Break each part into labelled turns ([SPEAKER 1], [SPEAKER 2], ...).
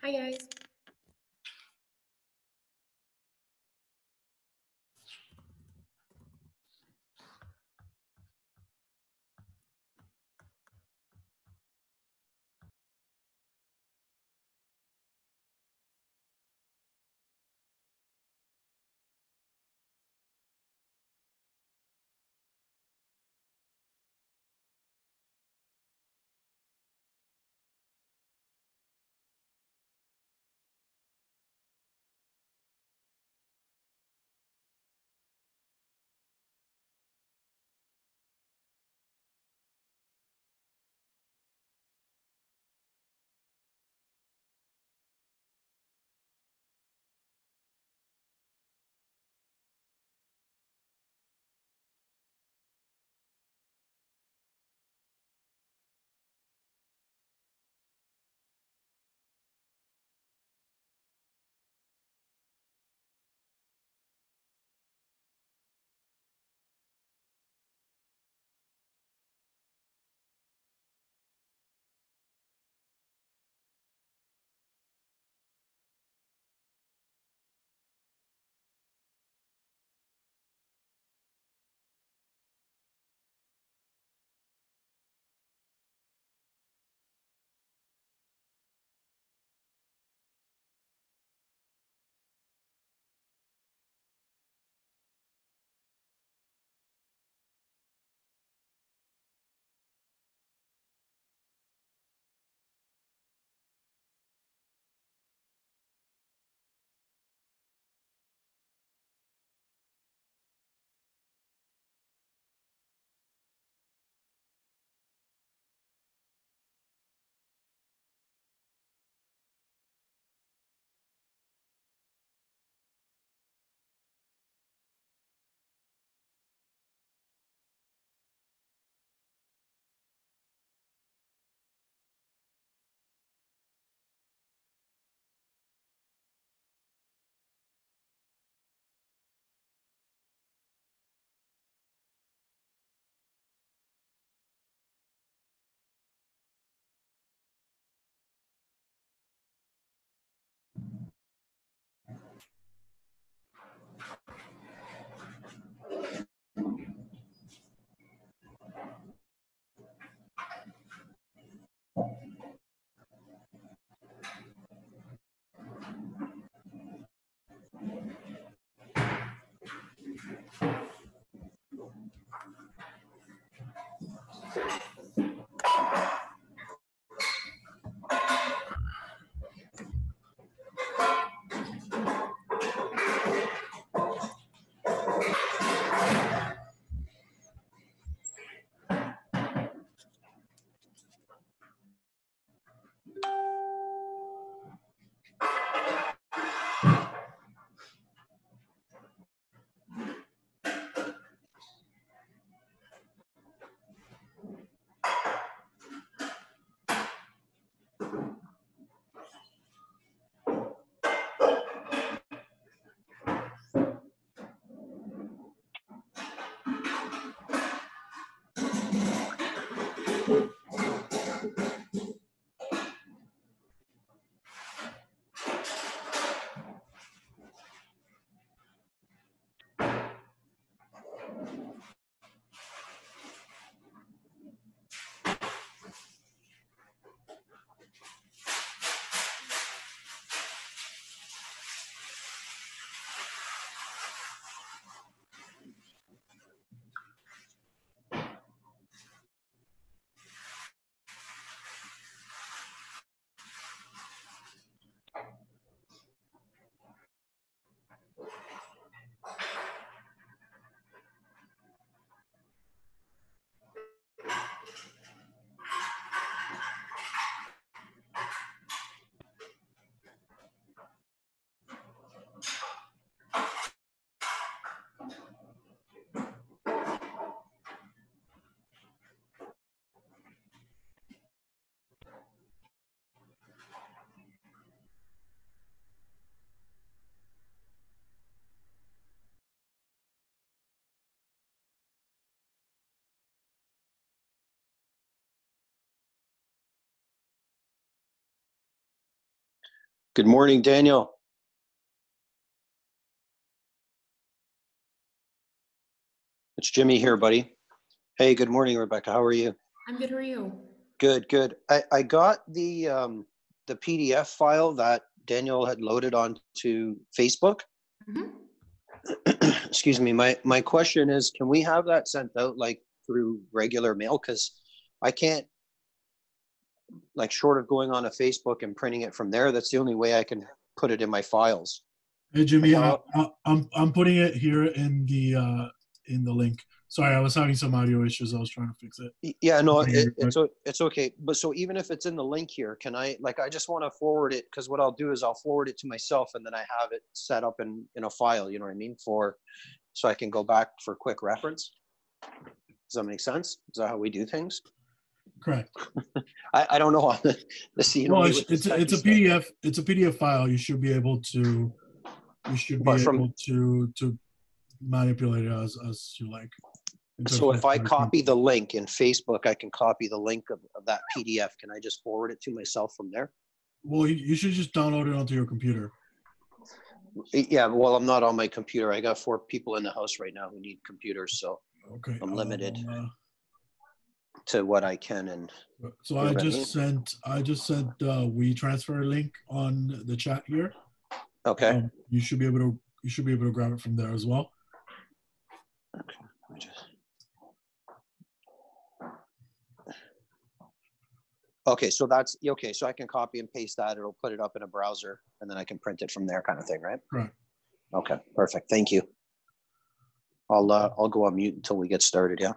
[SPEAKER 1] Hi guys. Good morning, Daniel. It's Jimmy here, buddy. Hey, good morning, Rebecca. How are you?
[SPEAKER 2] I'm good. How are you?
[SPEAKER 1] Good, good. I got the PDF file that Daniel had loaded onto Facebook.
[SPEAKER 2] Mm-hmm.
[SPEAKER 1] Excuse me. My question is, can we have that sent out like through regular mail? Because I can't, like, short of going on a Facebook and printing it from there. That's the only way I can put it in my files.
[SPEAKER 3] Hey Jimmy,
[SPEAKER 1] Like
[SPEAKER 3] I'm putting it here in the link. Sorry, I was having some audio issues. I was trying to fix it.
[SPEAKER 1] Yeah, no, it's okay. But so even if it's in the link here, can I just want to forward it, because what I'll do is I'll forward it to myself and then I have it set up in a file, you know what I mean? So I can go back for quick reference. Does that make sense? Is that how we do things?
[SPEAKER 3] Correct.
[SPEAKER 1] I don't know.
[SPEAKER 3] Well, it's a PDF. It's a PDF file. You should be able to manipulate it as you like.
[SPEAKER 1] So if I copy the link in Facebook, I can copy the link of that PDF. Can I just forward it to myself from there?
[SPEAKER 3] Well, you should just download it onto your computer.
[SPEAKER 1] Yeah, well, I'm not on my computer. I got 4 people in the house right now who need computers, so
[SPEAKER 3] okay,
[SPEAKER 1] I'm limited to what I can. And
[SPEAKER 3] so I just sent WeTransfer link on the chat here.
[SPEAKER 1] Okay.
[SPEAKER 3] You should be able to grab it from there as well.
[SPEAKER 1] Okay. Okay, so that's okay. So I can copy and paste that. It'll put it up in a browser, and then I can print it from there, kind of thing, right?
[SPEAKER 3] Right.
[SPEAKER 1] Okay, perfect. Thank you. I'll go on mute until we get started. Yeah.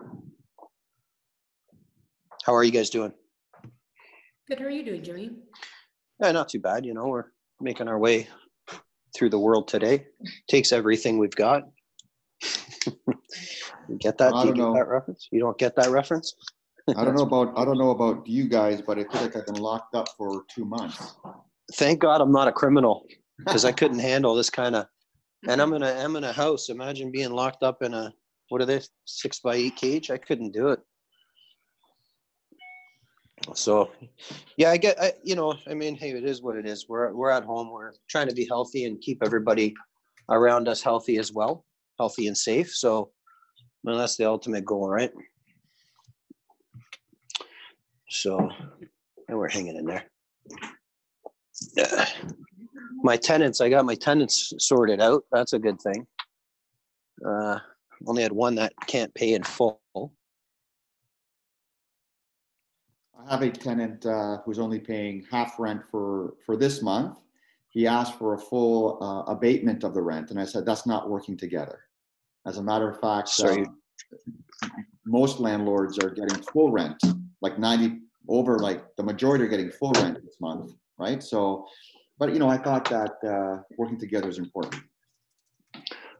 [SPEAKER 1] How are you guys doing?
[SPEAKER 2] Good. How are you doing, Jimmy?
[SPEAKER 1] Yeah, not too bad. You know, we're making our way through the world today. Takes everything we've got. You get that? Do you get that reference? You don't get that reference?
[SPEAKER 4] I don't know about you guys, but I feel like I've been locked up for 2 months.
[SPEAKER 1] Thank God I'm not a criminal, because I couldn't handle this kind of. And I'm in a house. Imagine being locked up in a, what are they, 6x8 cage? I couldn't do it. So, yeah, I mean, hey, it is what it is. We're at home. We're trying to be healthy and keep everybody around us healthy as well, healthy and safe. So, well, that's the ultimate goal, right? So, and we're hanging in there. I got my tenants sorted out. That's a good thing. Only had one that can't pay in full.
[SPEAKER 4] I have a tenant who's only paying half rent for this month. He asked for a full abatement of the rent, and I said that's not working together. As a matter of fact, most landlords are getting full rent, like the majority are getting full rent this month, right? So, but I thought that working together is important.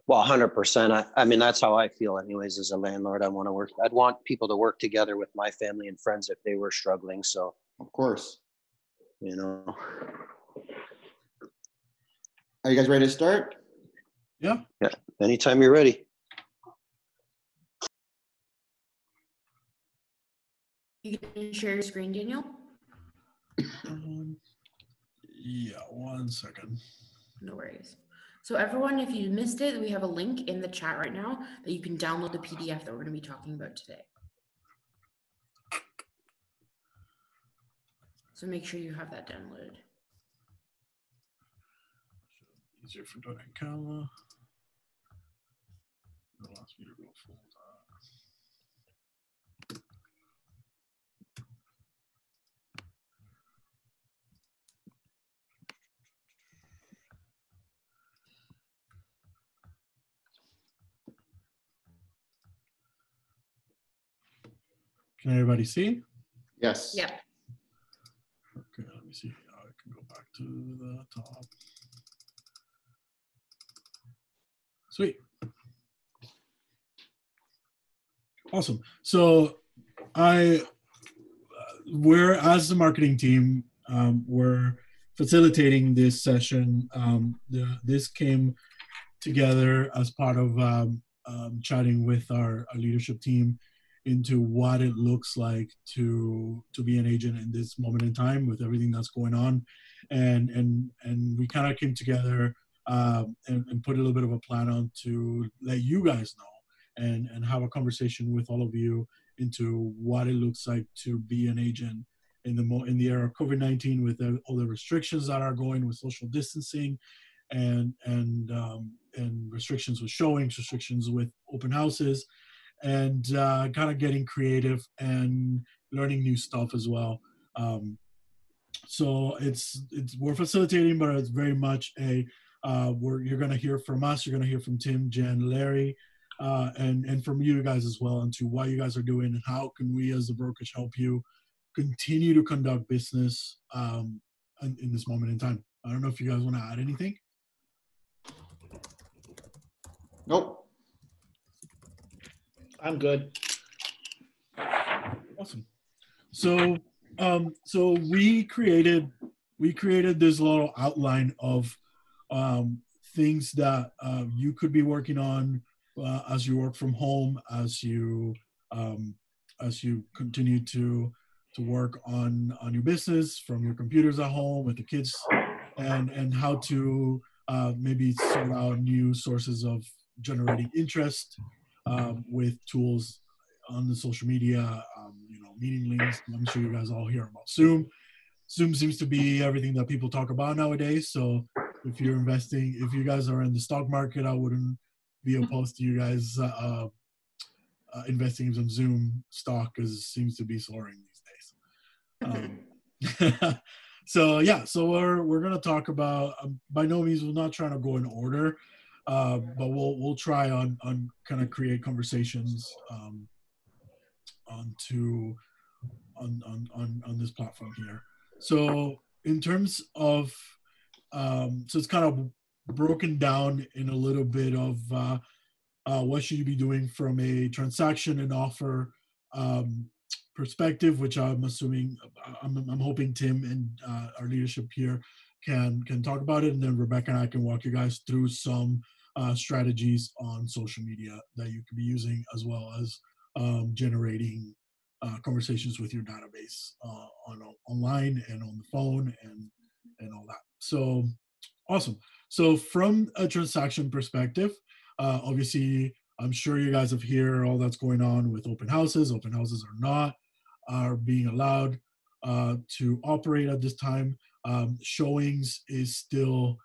[SPEAKER 1] Well, 100%. I mean, that's how I feel anyways as a landlord. I'd want people to work together with my family and friends if they were struggling. So,
[SPEAKER 4] of course. Are you guys ready to start?
[SPEAKER 3] Yeah.
[SPEAKER 1] Yeah. Anytime you're ready.
[SPEAKER 2] You can share your screen, Daniel?
[SPEAKER 3] Yeah, 1 second.
[SPEAKER 2] No worries. So everyone, if you missed it, we have a link in the chat right now that you can download the PDF that we're going to be talking about today. So make sure you have that downloaded.
[SPEAKER 3] Easier for doing camera. Allows me to go full time. Can everybody see?
[SPEAKER 4] Yes.
[SPEAKER 2] Yeah.
[SPEAKER 3] Okay, let me see. I can go back to the top. Sweet. Awesome. So we're, as the marketing team, we're facilitating this session. This came together as part of chatting with our leadership team into what it looks like to be an agent in this moment in time with everything that's going on, and we kind of came together and put a little bit of a plan on to let you guys know and have a conversation with all of you into what it looks like to be an agent in the era of COVID-19 with all the restrictions that are going with social distancing and restrictions with showings, restrictions with open houses, and kind of getting creative and learning new stuff as well. So it's we're facilitating, but it's very much a you're going to hear from us, you're going to hear from Tim, Jen, Larry, and from you guys as well into what you guys are doing and how can we as the brokerage help you continue to conduct business in this moment in time. I don't know if you guys want to add anything.
[SPEAKER 4] Nope.
[SPEAKER 5] I'm good.
[SPEAKER 3] Awesome. So so we created this little outline of things that you could be working on as you work from home, as you continue to work on your business from your computers at home with the kids, and how to maybe sort out new sources of generating interest with tools on the social media, meeting links. I'm sure you guys all hear about Zoom. Zoom seems to be everything that people talk about nowadays. So if you're investing, if you guys are in the stock market, I wouldn't be opposed to you guys investing in some Zoom stock because it seems to be soaring these days. So yeah, so we're gonna talk about. By no means, we're not trying to go in order, but we'll try on kind of create conversations on this platform here. So in terms of so it's kind of broken down in a little bit of what should you be doing from a transaction and offer perspective, which I'm assuming, I'm hoping Tim and our leadership here can talk about it, and then Rebecca and I can walk you guys through some strategies on social media that you could be using, as well as generating conversations with your database online and on the phone and all that. So awesome. So from a transaction perspective, obviously, I'm sure you guys have heard all that's going on with open houses. Open houses are being allowed to operate at this time. Showings is still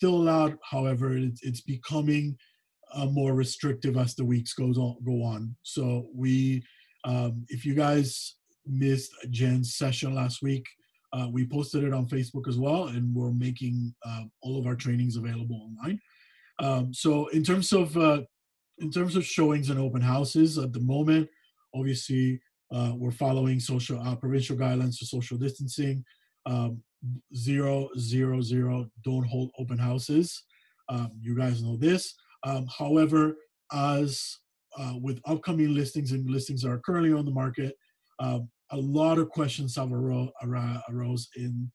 [SPEAKER 3] allowed. However, it's becoming more restrictive as the weeks go on. So we, if you guys missed Jen's session last week, we posted it on Facebook as well, and we're making all of our trainings available online. So in terms of showings and open houses at the moment, obviously we're following provincial guidelines for social distancing. 0, 0, 0, don't hold open houses. You guys know this. However, as with upcoming listings and listings that are currently on the market, a lot of questions have arose in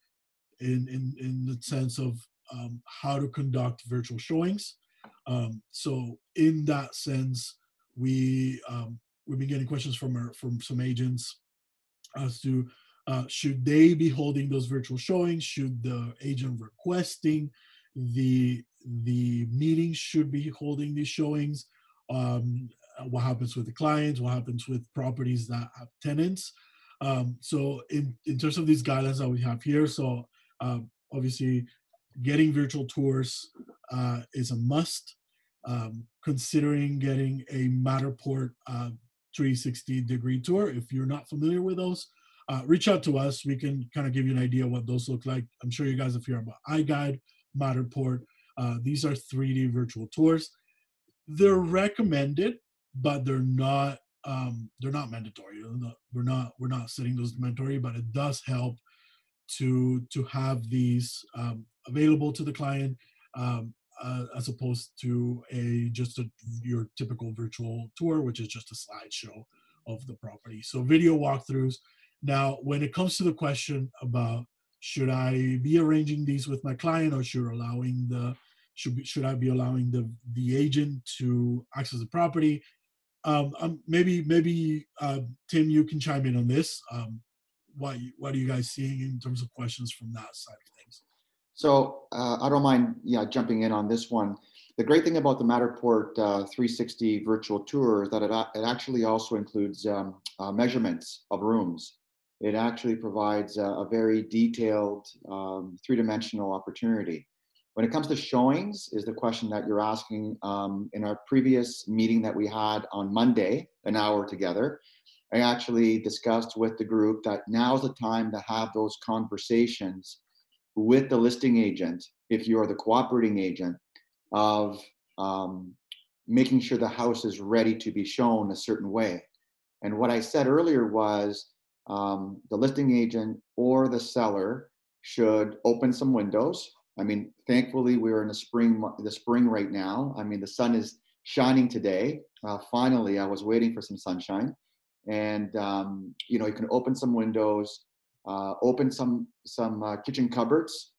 [SPEAKER 3] the sense of how to conduct virtual showings. So in that sense, we've been getting questions from some agents as to should they be holding those virtual showings? Should the agent requesting the meeting should be holding these showings? What happens with the clients? What happens with properties that have tenants? So in terms of these guidelines that we have here, so obviously getting virtual tours is a must. Considering getting a Matterport 360-degree tour. If you're not familiar with those, reach out to us. We can kind of give you an idea what those look like. I'm sure you guys have heard about iGuide, Matterport. These are 3D virtual tours. They're recommended, but they're not mandatory. We're not setting those mandatory, but it does help to have these available to the client as opposed to your typical virtual tour, which is just a slideshow of the property. So video walkthroughs. Now, when it comes to the question about should I be arranging these with my client, or should I be allowing the agent to access the property? maybe Tim, you can chime in on this. What are you guys seeing in terms of questions from that side of things?
[SPEAKER 4] So I don't mind jumping in on this one. The great thing about the Matterport 360 virtual tour is that it actually also includes measurements of rooms. It actually provides a very detailed three-dimensional opportunity. When it comes to showings, is the question that you're asking. In our previous meeting that we had on Monday, an hour together, I actually discussed with the group that now's the time to have those conversations with the listing agent, if you are the cooperating agent, of making sure the house is ready to be shown a certain way. And what I said earlier was the listing agent or the seller should open some windows. I mean, thankfully, we're in the spring right now. I mean, the sun is shining today. Finally, I was waiting for some sunshine. And, you can open some windows, open some kitchen cupboards,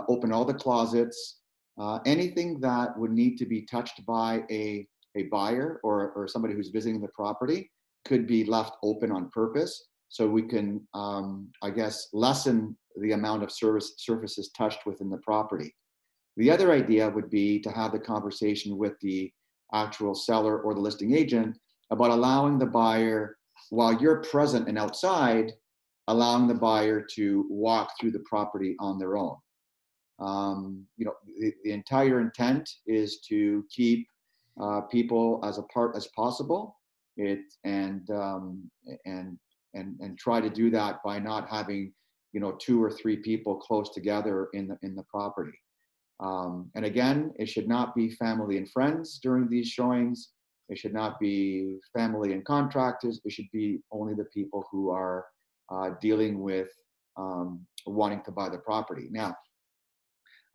[SPEAKER 4] open all the closets, anything that would need to be touched by a buyer or somebody who's visiting the property could be left open on purpose. So we can, I guess, lessen the amount of surfaces touched within the property. The other idea would be to have the conversation with the actual seller or the listing agent about allowing the buyer, while you're present and outside, allowing the buyer to walk through the property on their own. The entire intent is to keep people as apart as possible. And try to do that by not having 2 or 3 people close together in the property. And again, it should not be family and friends during these showings. It should not be family and contractors. It should be only the people who are dealing with wanting to buy the property. Now,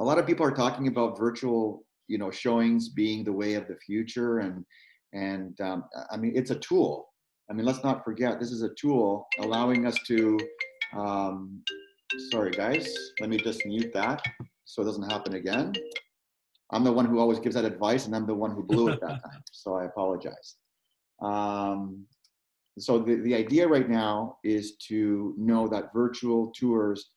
[SPEAKER 4] a lot of people are talking about virtual showings being the way of the future, and I mean, it's a tool. I mean, let's not forget, this is a tool allowing us to, sorry guys, let me just mute that so it doesn't happen again. I'm the one who always gives that advice, and I'm the one who blew it that time, so I apologize. So the idea right now is to know that virtual tours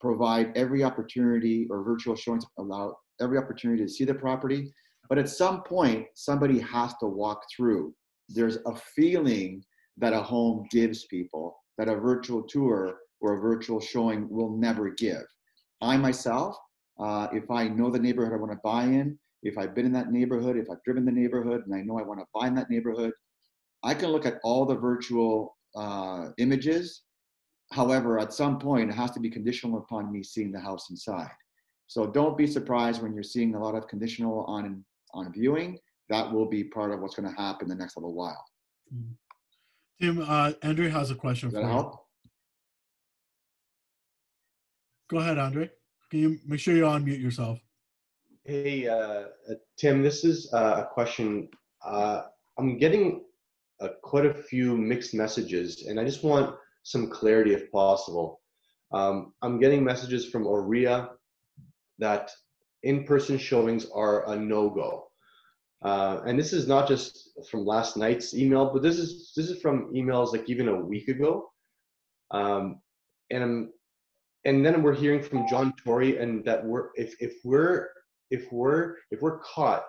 [SPEAKER 4] provide every opportunity, or virtual showings allow every opportunity to see the property, but at some point, somebody has to walk through. There's a feeling that a home gives people that a virtual tour or a virtual showing will never give. I myself, if I know the neighborhood I want to buy in, if I've been in that neighborhood, if I've driven the neighborhood and I know I want to buy in that neighborhood, I can look at all the virtual images. However, at some point, it has to be conditional upon me seeing the house inside. So don't be surprised when you're seeing a lot of conditional on viewing. That will be part of what's going to happen the next little while.
[SPEAKER 3] Tim, Andre has a question for you.
[SPEAKER 4] Help?
[SPEAKER 3] Go ahead, Andre. Can you make sure you unmute yourself?
[SPEAKER 5] Hey, Tim, this is a question. I'm getting quite a few mixed messages, and I just want some clarity if possible. I'm getting messages from Aurea that in-person showings are a no-go. And this is not just from last night's email, but this is from emails like even a week ago. And then we're hearing from John Tory, and that if we're caught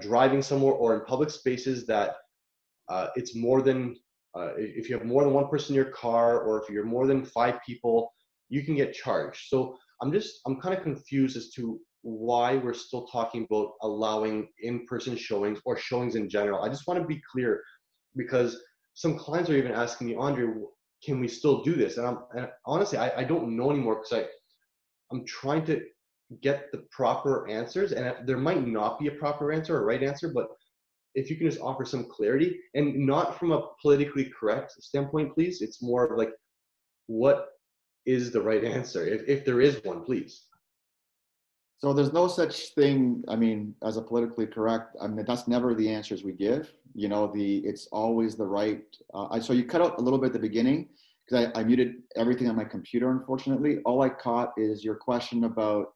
[SPEAKER 5] driving somewhere or in public spaces that it's more than if you have more than one person in your car, or if you're more than 5 people, you can get charged. So I'm kind of confused as to why we're still talking about allowing in-person showings or showings in general. I just want to be clear, because some clients are even asking me, Andre, can we still do this? And honestly, I don't know anymore, because I'm trying to get the proper answers, and there might not be a proper answer or right answer, but if you can just offer some clarity, and not from a politically correct standpoint, please. It's more of like, what is the right answer, if there is one, please.
[SPEAKER 4] So there's no such thing, I mean, as a politically correct, I mean, that's never the answers we give. It's always the right, so you cut out a little bit at the beginning, because I muted everything on my computer, unfortunately. All I caught is your question about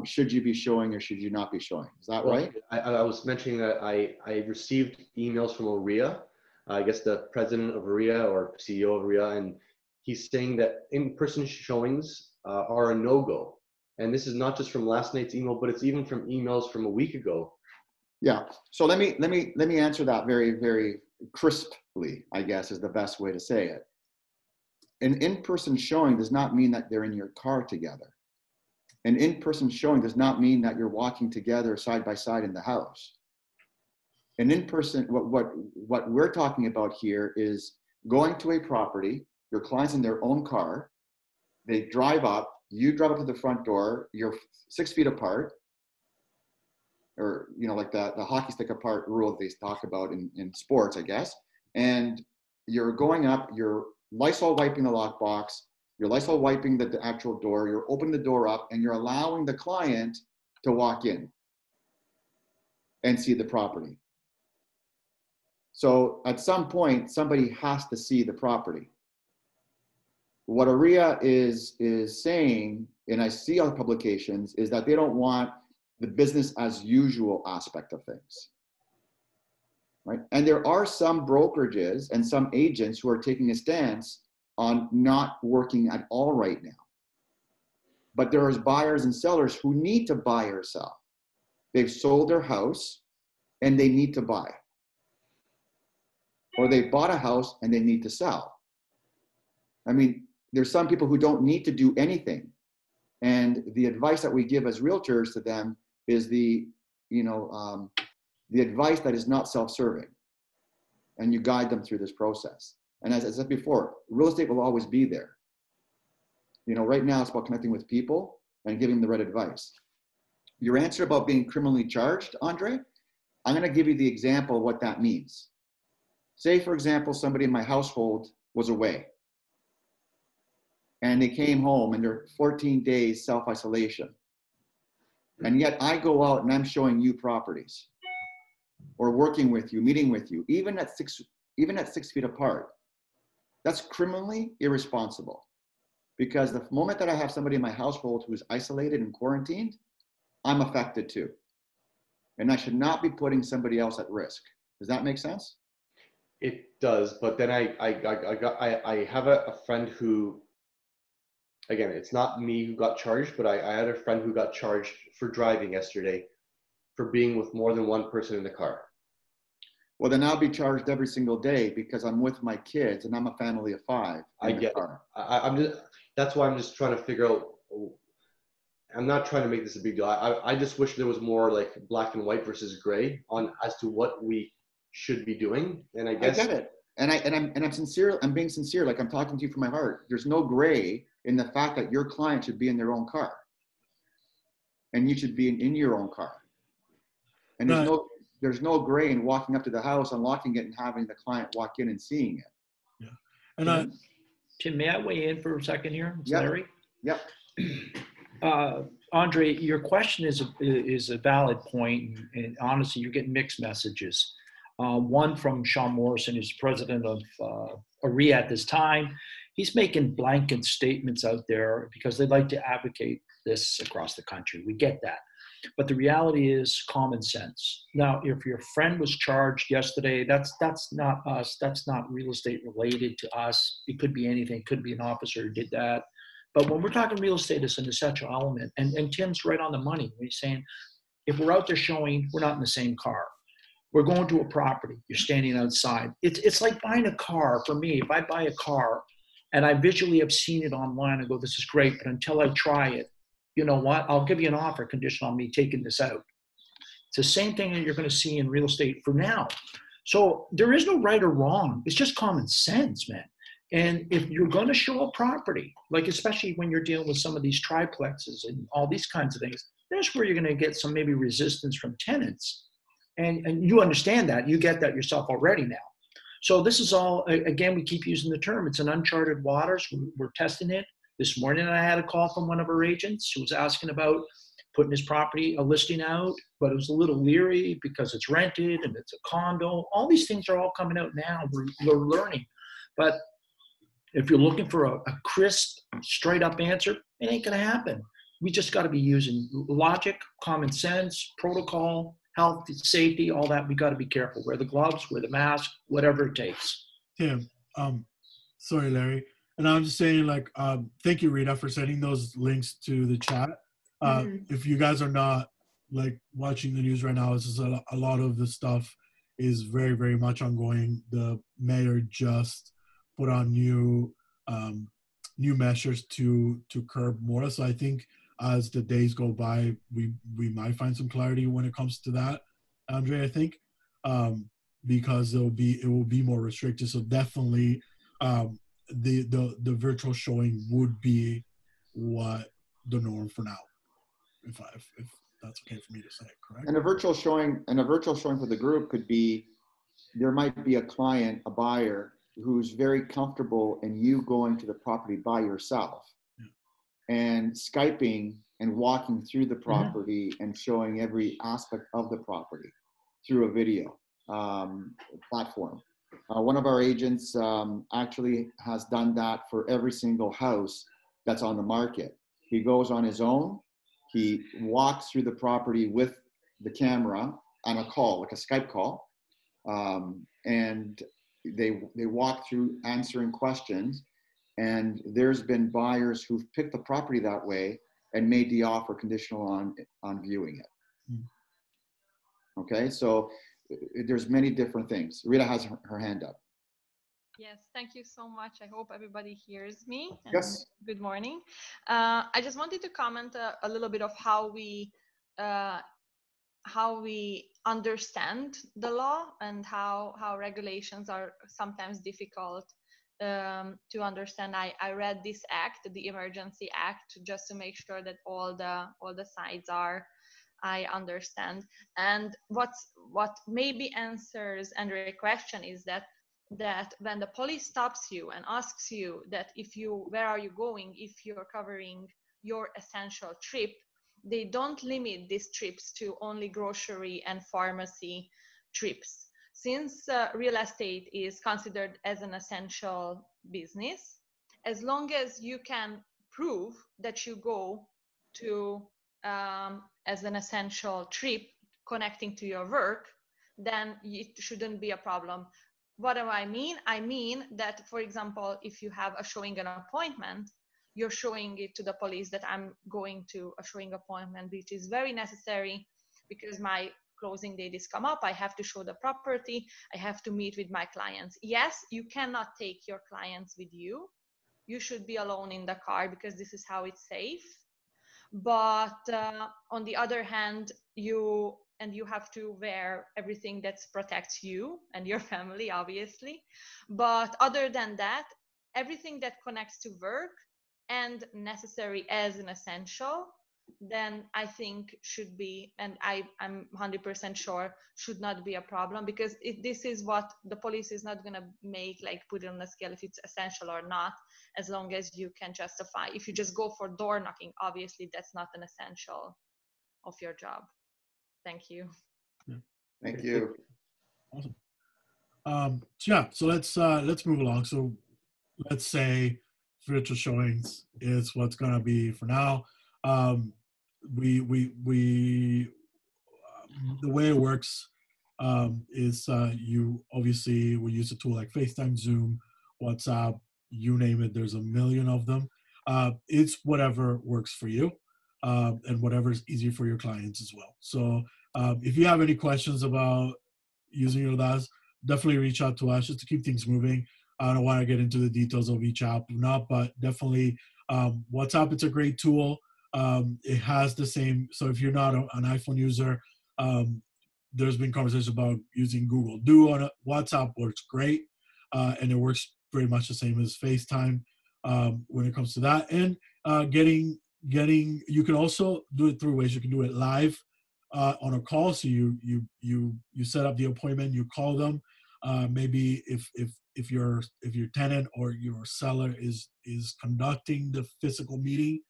[SPEAKER 4] should you be showing or should you not be showing? Is that right?
[SPEAKER 5] I was mentioning that I received emails from OREA, I guess the president of OREA or CEO of OREA, and he's saying that in-person showings are a no-go. And this is not just from last night's email, but it's even from emails from a week ago.
[SPEAKER 4] Yeah. So let me answer that very, very crisply, I guess is the best way to say it. An in-person showing does not mean that they're in your car together. An in-person showing does not mean that you're walking together side by side in the house. An in-person, what we're talking about here is going to a property, your client's in their own car, they drive up, you drive up to the front door, you're 6 feet apart, or, you know, like the hockey stick apart rule they talk about in sports, I guess, and you're going up, you're Lysol wiping the lockbox, you're Lysol wiping the actual door, you're opening the door up, and you're allowing the client to walk in and see the property. So at some point, somebody has to see the property. What OREA is saying, and I see on publications, is that they don't want the business as usual aspect of things, right? And there are some brokerages and some agents who are taking a stance on not working at all right now. But there is buyers and sellers who need to buy or sell. They've sold their house and they need to buy. Or they bought a house and they need to sell. I mean, there's some people who don't need to do anything. And the advice that we give as realtors to them is the advice that is not self-serving. And you guide them through this process. And as I said before, real estate will always be there. You know, right now it's about connecting with people and giving them the right advice. Your answer about being criminally charged, Andre, I'm going to give you the example of what that means. Say, for example, somebody in my household was away and they came home and they're 14 days self-isolation. And yet I go out and I'm showing you properties or working with you, meeting with you, even at 6 feet apart. That's criminally irresponsible, because the moment that I have somebody in my household who's isolated and quarantined, I'm affected too. And I should not be putting somebody else at risk. Does that make sense?
[SPEAKER 5] It does, but then I have a friend who, again, it's not me who got charged, but I had a friend who got charged for driving yesterday for being with more than one person in the car.
[SPEAKER 4] Well, then I'll be charged every single day because I'm with my kids and I'm a family of 5.
[SPEAKER 5] I get it. I'm just, that's why I'm just trying to figure out, I'm not trying to make this a big deal. I just wish there was more like black and white versus gray on as to what we should be doing. And I guess
[SPEAKER 4] I get it. And I'm sincere. I'm being sincere. Like I'm talking to you from my heart. There's no gray in the fact that your client should be in their own car and you should be in your own car. And there's no gray in walking up to the house, unlocking it and having the client walk in and seeing it.
[SPEAKER 3] Yeah. And
[SPEAKER 6] Tim, may I weigh in for a second here? It's
[SPEAKER 4] Yep.
[SPEAKER 6] Larry.
[SPEAKER 4] Yep.
[SPEAKER 6] Andre, your question is a valid point, and honestly, you're getting mixed messages. One from Sean Morrison, who's president of OREA at this time. He's making blanket statements out there because they'd like to advocate this across the country. We get that. But the reality is common sense. Now, if your friend was charged yesterday, that's not us. That's not real estate related to us. It could be anything. It could be an officer who did that. But when we're talking real estate, it's an essential element. And Tim's right on the money. He's saying, if we're out there showing, we're not in the same car. We're going to a property. You're standing outside. It's like buying a car. For me, if I buy a car and I visually have seen it online, I go, this is great. But until I try it, you know what? I'll give you an offer conditional on me taking this out. It's the same thing that you're going to see in real estate for now. So there is no right or wrong. It's just common sense, man. And if you're going to show a property, like especially when you're dealing with some of these triplexes and all these kinds of things, there's where you're going to get some maybe resistance from tenants. And you understand that. You get that yourself already now. So this is all, again, we keep using the term. It's an uncharted waters. We're testing it. This morning I had a call from one of our agents who was asking about putting his property, a listing out, but it was a little leery because it's rented and it's a condo. All these things are all coming out now. We're learning. But if you're looking for a crisp, straight up answer, it ain't going to happen. We just got to be using logic, common sense, protocol, health, safety, all that. We got to be careful. Wear the gloves, wear the mask, whatever it takes.
[SPEAKER 3] Tim, sorry, Larry. And I'm just saying, like, thank you, Rita, for sending those links to the chat. If you guys are not like watching the news right now, it's just a lot of the stuff is very, very much ongoing. The mayor just put on new measures to curb more. So I think as the days go by, we might find some clarity when it comes to that, Andre. I think because it will be more restricted. So definitely, the virtual showing would be what the norm for now. If that's okay for me to say, correct?
[SPEAKER 4] And a virtual showing for the group could be, there might be a client, a buyer, who's very comfortable in you going to the property by yourself and Skyping and walking through the property and showing every aspect of the property through a video platform. One of our agents actually has done that for every single house that's on the market. He goes on his own, he walks through the property with the camera on a call, like a Skype call, and they walk through answering questions. And there's been buyers who've picked the property that way and made the offer conditional on viewing it. Okay, so there's many different things. Rita has her hand up.
[SPEAKER 7] Yes, thank you so much. I hope everybody hears me.
[SPEAKER 4] Yes.
[SPEAKER 7] Good morning. I just wanted to comment a little bit of how we understand the law and how regulations are sometimes difficult to understand. I read this act, the Emergency Act, just to make sure that all the sides I understand. And what maybe answers Andre's question is that when the police stops you and asks you that where are you going, if you're covering your essential trip, they don't limit these trips to only grocery and pharmacy trips. Since real estate is considered as an essential business, as long as you can prove that you go to as an essential trip connecting to your work, then it shouldn't be a problem. What do I mean? I mean that, for example, if you have a showing an appointment, you're showing it to the police that I'm going to a showing appointment, which is very necessary because my closing date is come up. I have to show the property. I have to meet with my clients. Yes, you cannot take your clients with you. You should be alone in the car because this is how it's safe. But on the other hand, you have to wear everything that protects you and your family, obviously. But other than that, everything that connects to work and necessary as an essential, then I think should be, and I'm 100% sure should not be a problem, because this is what the police is not going to make, like put it on the scale if it's essential or not, as long as you can justify. If you just go for door knocking, obviously that's not an essential of your job. Thank you.
[SPEAKER 3] Yeah.
[SPEAKER 4] Thank you.
[SPEAKER 3] Awesome. So let's move along. So let's say virtual showings is what's going to be for now. The way it works is you obviously will use a tool like FaceTime, Zoom, WhatsApp, you name it. There's a million of them. It's whatever works for you and whatever is easy for your clients as well. So if you have any questions about using your labs, definitely reach out to us just to keep things moving. I don't want to get into the details of each app or not, but definitely WhatsApp, it's a great tool. It has the same, so if you're not an iPhone user, there's been conversations about using Google Duo on WhatsApp. Works great, and it works pretty much the same as FaceTime when it comes to that. And getting, you can also do it through ways. You can do it live on a call. So you set up the appointment, you call them. Maybe if your tenant or your seller is conducting the physical meeting,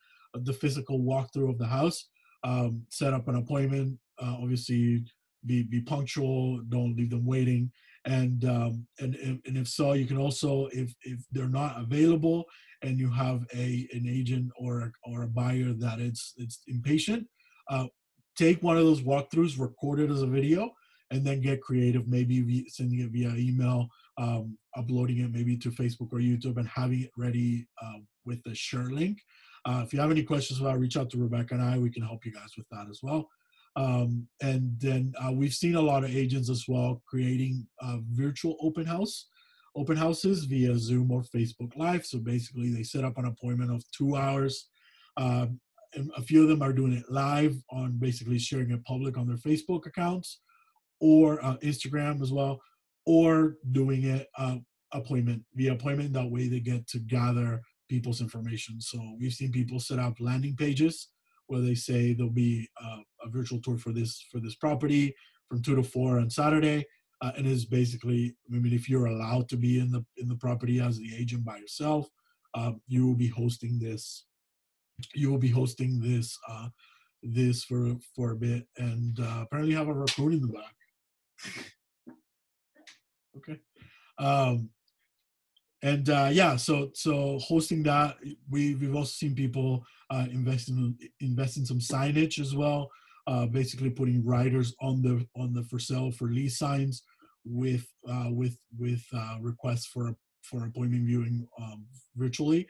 [SPEAKER 3] the physical walkthrough of the house, set up an appointment. Obviously, be punctual. Don't leave them waiting. and if so, you can also, if they're not available and you have an agent or a buyer that it's impatient, take one of those walkthroughs, record it as a video, and then get creative, maybe sending it via email, uploading it maybe to Facebook or YouTube, and having it ready with the share link. If you have any questions about it, reach out to Rebecca and I. We can help you guys with that as well. And then we've seen a lot of agents as well creating virtual open houses via Zoom or Facebook Live. So basically, they set up an appointment of 2 hours. And a few of them are doing it live on basically sharing it public on their Facebook accounts or Instagram as well, or doing it via appointment. That way they get to gather people's information. So we've seen people set up landing pages where they say there'll be a virtual tour for this property from 2 to 4 on Saturday. And it's basically, I mean, if you're allowed to be in the property as the agent by yourself, you will be hosting this. You will be hosting this for a bit, and apparently have a raccoon in the back. Okay. Yeah, so hosting that, we've also seen people invest in some signage as well, basically putting riders on the for sale for lease signs with requests for appointment viewing virtually.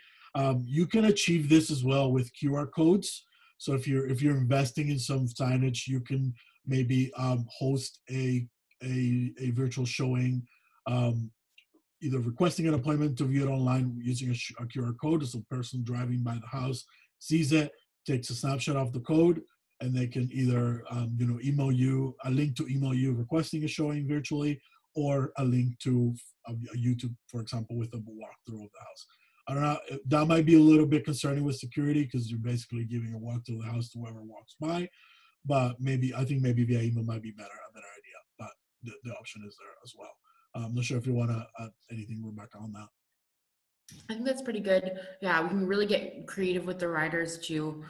[SPEAKER 3] You can achieve this as well with QR codes. So if you're investing in some signage, you can maybe host a virtual showing, either requesting an appointment to view it online using a QR code. So a person driving by the house sees it, takes a snapshot of the code, and they can either email you a link to email you requesting a showing virtually, or a link to a YouTube, for example, with a walkthrough of the house. I don't know, that might be a little bit concerning with security because you're basically giving a walkthrough of the house to whoever walks by. But I think maybe via email might be a better idea. But the option is there as well. I'm not sure if you want to add anything, Rebecca, on that.
[SPEAKER 2] I think that's pretty good. Yeah, we can really get creative with the riders to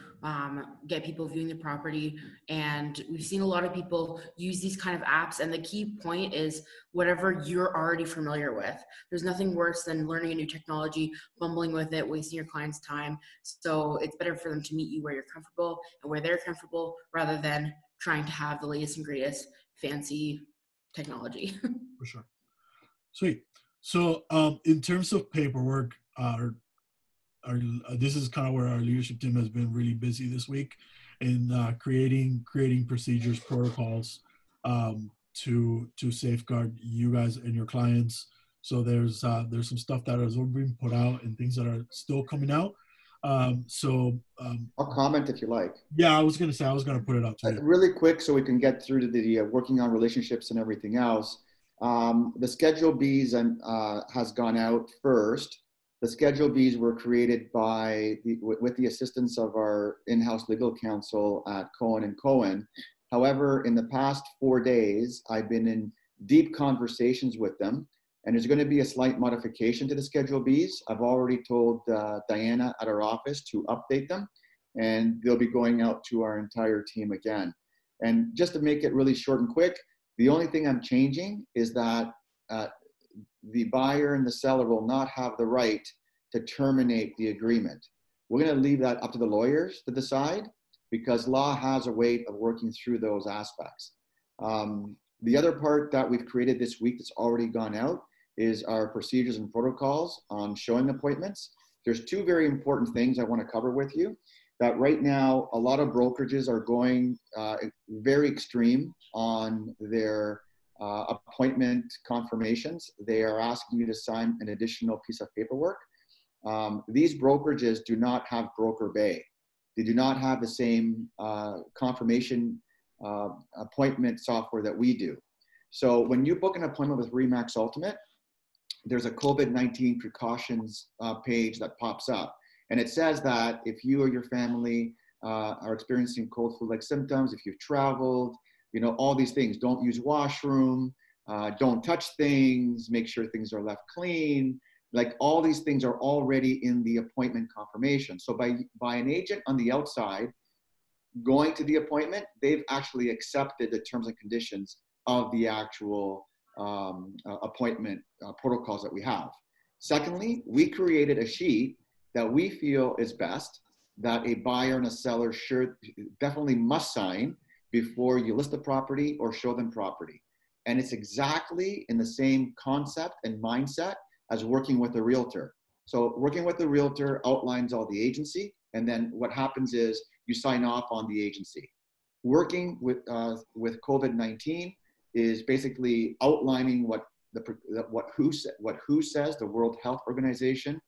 [SPEAKER 2] get people viewing the property. And we've seen a lot of people use these kind of apps. And the key point is whatever you're already familiar with. There's nothing worse than learning a new technology, fumbling with it, wasting your client's time. So it's better for them to meet you where you're comfortable and where they're comfortable, rather than trying to have the latest and greatest fancy technology.
[SPEAKER 3] For sure. Sweet. So in terms of paperwork, this is kind of where our leadership team has been really busy this week in creating procedures, protocols to safeguard you guys and your clients. So there's some stuff that has already been put out and things that are still coming out.
[SPEAKER 4] I'll comment if you like.
[SPEAKER 3] Yeah, I was going to put it out to you.
[SPEAKER 4] Really quick so we can get through to the working on relationships and everything else. The Schedule Bs has gone out first. The Schedule Bs were created with the assistance of our in-house legal counsel at Cohen & Cohen. However, in the past 4 days, I've been in deep conversations with them, and there's going to be a slight modification to the Schedule Bs. I've already told Diana at our office to update them, and they'll be going out to our entire team again. And just to make it really short and quick, the only thing I'm changing is that the buyer and the seller will not have the right to terminate the agreement. We're going to leave that up to the lawyers to decide, because law has a way of working through those aspects. The other part that we've created this week that's already gone out is our procedures and protocols on showing appointments. There's 2 very important things I want to cover with you. That right now, a lot of brokerages are going very extreme on their appointment confirmations. They are asking you to sign an additional piece of paperwork. These brokerages do not have Broker Bay. They do not have the same confirmation appointment software that we do. So when you book an appointment with RE/MAX Ultimate, there's a COVID-19 precautions page that pops up. And it says that if you or your family are experiencing cold flu-like symptoms, if you've traveled, all these things, don't use washroom, don't touch things, make sure things are left clean. Like all these things are already in the appointment confirmation. So by an agent on the outside going to the appointment, they've actually accepted the terms and conditions of the actual appointment protocols that we have. Secondly, we created a sheet that we feel is best, that a buyer and a seller should definitely must sign before you list the property or show them property. And it's exactly in the same concept and mindset as working with a realtor. So working with the realtor outlines all the agency, and then what happens is you sign off on the agency. Working with COVID-19 is basically outlining what WHO says, the World Health Organization.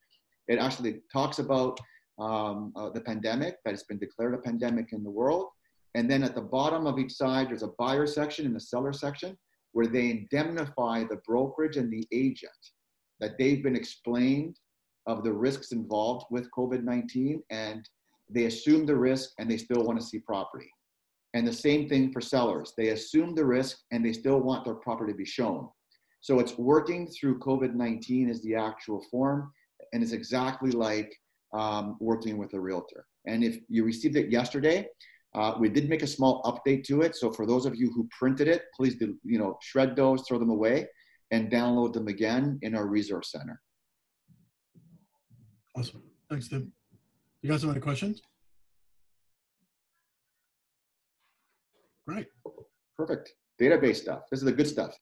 [SPEAKER 4] It actually talks about the pandemic, that it's been declared a pandemic in the world. And then at the bottom of each side, there's a buyer section and a seller section where they indemnify the brokerage and the agent that they've been explained of the risks involved with COVID-19, and they assume the risk and they still want to see property. And the same thing for sellers. They assume the risk and they still want their property to be shown. So it's working through COVID-19 is the actual form, and it's exactly like working with a realtor. And if you received it yesterday, we did make a small update to it. So for those of you who printed it, please do, shred those, throw them away, and download them again in our resource center.
[SPEAKER 3] Awesome. Thanks, Tim. You guys have any questions? Great.
[SPEAKER 4] Perfect. Database stuff. This is the good stuff.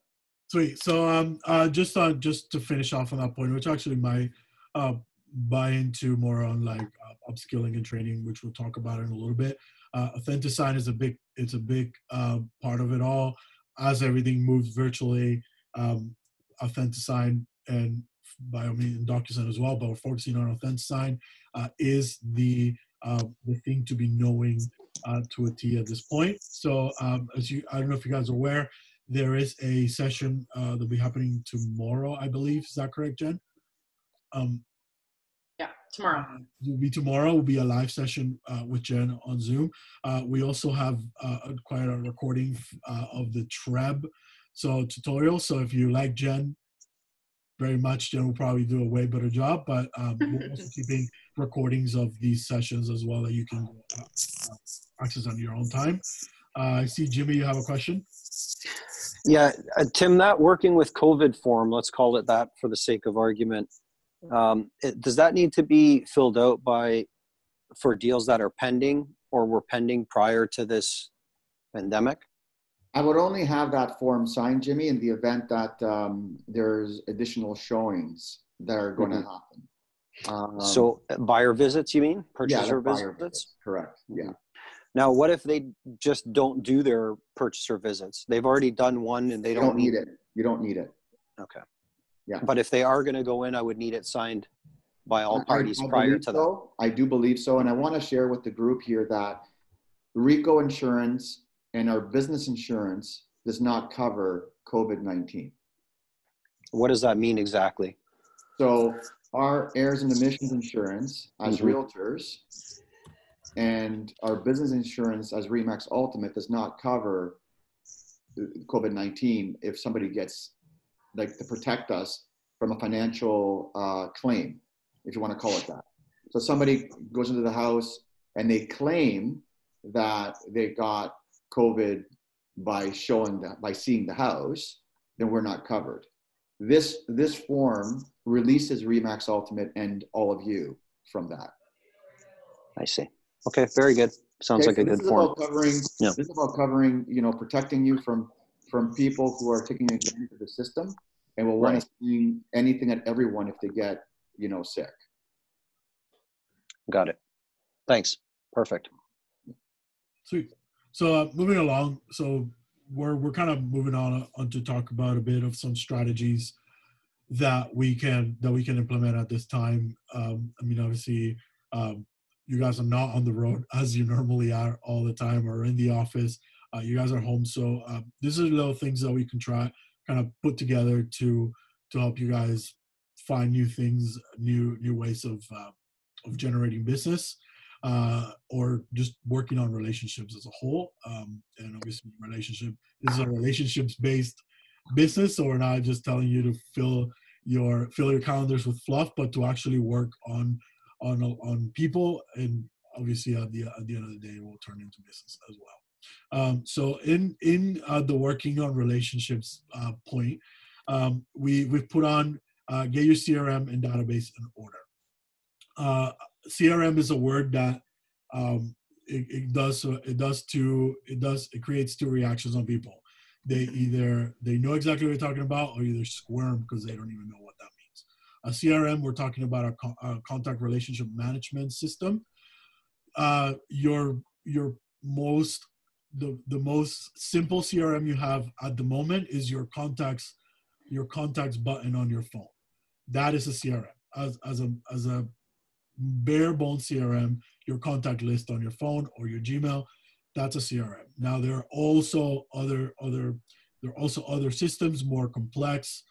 [SPEAKER 3] Sweet. So just to finish off on that point, which actually might buy into more on like upskilling and training, which we'll talk about in a little bit. Authentisign is a big part of it all. As everything moves virtually, Authentisign and by all means DocuSign as well, but we're focusing on Authentisign is the thing to be knowing to a T at this point. So I don't know if you guys are aware, there is a session that'll be happening tomorrow, I believe. Is that correct, Jen?
[SPEAKER 2] Yeah, tomorrow.
[SPEAKER 3] It'll be tomorrow. Will be a live session with Jen on Zoom. We also have quite a recording of the TREB tutorial. So if you like Jen very much, Jen will probably do a way better job. But we're also keeping recordings of these sessions as well that you can access on your own time. I see, Jimmy, you have a question?
[SPEAKER 1] Yeah, Tim, that working with COVID form, let's call it that for the sake of argument, does that need to be filled out for deals that are pending or were pending prior to this pandemic?
[SPEAKER 4] I would only have that form signed, Jimmy, in the event that there's additional showings that are going to happen.
[SPEAKER 1] So buyer visits, you mean? Purchaser visits?
[SPEAKER 4] Correct, yeah.
[SPEAKER 1] Now, what if they just don't do their purchaser visits? They've already done one and they don't need
[SPEAKER 4] it. You don't need it.
[SPEAKER 1] Okay.
[SPEAKER 4] Yeah.
[SPEAKER 1] But if they are going to go in, I would need it signed by all parties prior to that.
[SPEAKER 4] I do believe so. And I want to share with the group here that RICO insurance and our business insurance does not cover COVID-19.
[SPEAKER 1] What does that mean exactly?
[SPEAKER 4] So our errors and omissions insurance as realtors and our business insurance as RE/MAX Ultimate does not cover COVID-19 if somebody gets, like, to protect us from a financial claim, if you want to call it that. So somebody goes into the house and they claim that they got COVID by seeing the house, then we're not covered. This form releases RE/MAX Ultimate and all of you from that.
[SPEAKER 1] I see. Okay, very good. Sounds like a good form.
[SPEAKER 4] This is about covering, protecting you from people who are taking advantage of the system and will want to see anything and everyone if they get, sick.
[SPEAKER 1] Got it. Thanks. Perfect.
[SPEAKER 3] Sweet. So moving along, so we're kind of moving on to talk about a bit of some strategies that we can implement at this time. I mean, obviously, you guys are not on the road as you normally are all the time, or in the office. You guys are home, so these are little things that we can try kind of put together to help you guys find new things, new ways of generating business. Or just working on relationships as a whole. And obviously this is a relationships-based business, so we're not just telling you to fill your calendars with fluff, but to actually work on people. And obviously at the end of the day, it will turn into business as well. So in the working on relationships point, we've put on get your CRM and database in order. CRM is a word that it creates two reactions on people. They know exactly what you're talking about, or either squirm because they don't even know what that means. A CRM, we're talking about a contact relationship management system. The most simple CRM you have at the moment is your contacts button on your phone. That is a CRM. As a bare bones CRM, your contact list on your phone or your Gmail, that's a CRM. Now there are also other systems more complex,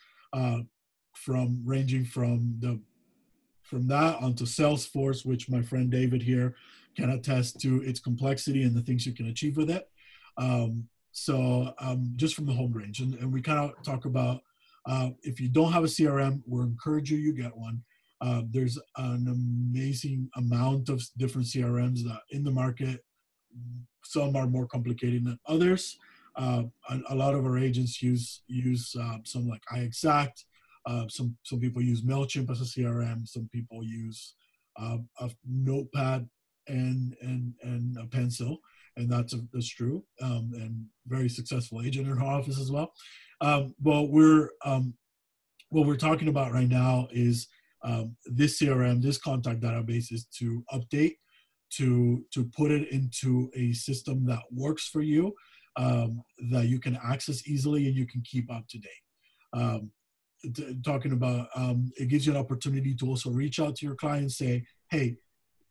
[SPEAKER 3] ranging from that onto Salesforce, which my friend David here can attest to its complexity and the things you can achieve with it. Just from the home range, and we kind of talk about if you don't have a CRM, we'll encourage you get one. There's an amazing amount of different CRMs that in the market. Some are more complicated than others. A lot of our agents use some like iExact. Some people use MailChimp as a CRM. Some people use a notepad and a pencil, and that's true. And very successful agent in her office as well. But what we're talking about right now is this CRM, this contact database, is to update, to put it into a system that works for you, that you can access easily and you can keep up to date. Talking about it gives you an opportunity to also reach out to your clients, say, hey,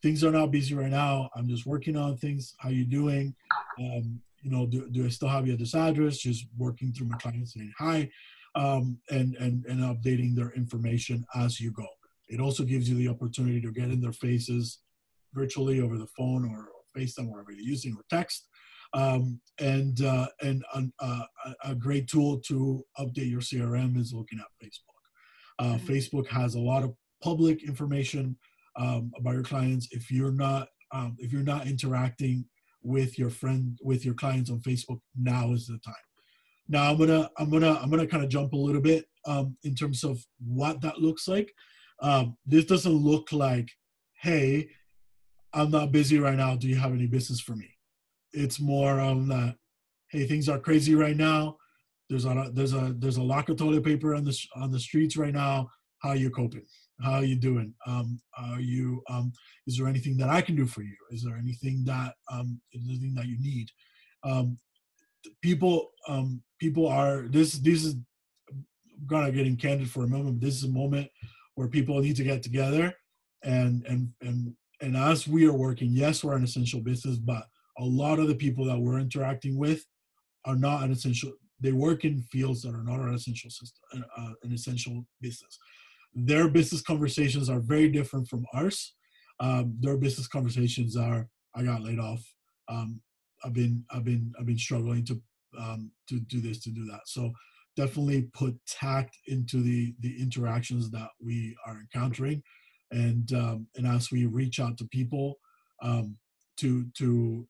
[SPEAKER 3] things are not busy right now, I'm just working on things, how you doing? Do I still have you at this address? Just working through my clients saying hi, and updating their information as you go. It also gives you the opportunity to get in their faces virtually over the phone or FaceTime, wherever you're using, or text. And a great tool to update your CRM is looking at Facebook. Facebook has a lot of public information about your clients. If you're not interacting with your clients on Facebook, now is the time. Now I'm gonna kind of jump a little bit in terms of what that looks like. This doesn't look like, hey, I'm not busy right now, do you have any business for me? It's more of that, hey, things are crazy right now. There's a lack of toilet paper on the streets right now. How are you coping? How are you doing? Is there anything that I can do for you? Is there anything that you need? People are this is gonna getting candid for a moment. This is a moment where people need to get together, and as we are working, yes, we're an essential business, but a lot of the people that we're interacting with are not an essential. They work in fields that are not an essential system, an essential business. Their business conversations are very different from ours. Their business conversations are, I got laid off. I've been struggling to do this, to do that. So definitely put tact into the interactions that we are encountering, and as we reach out to people, to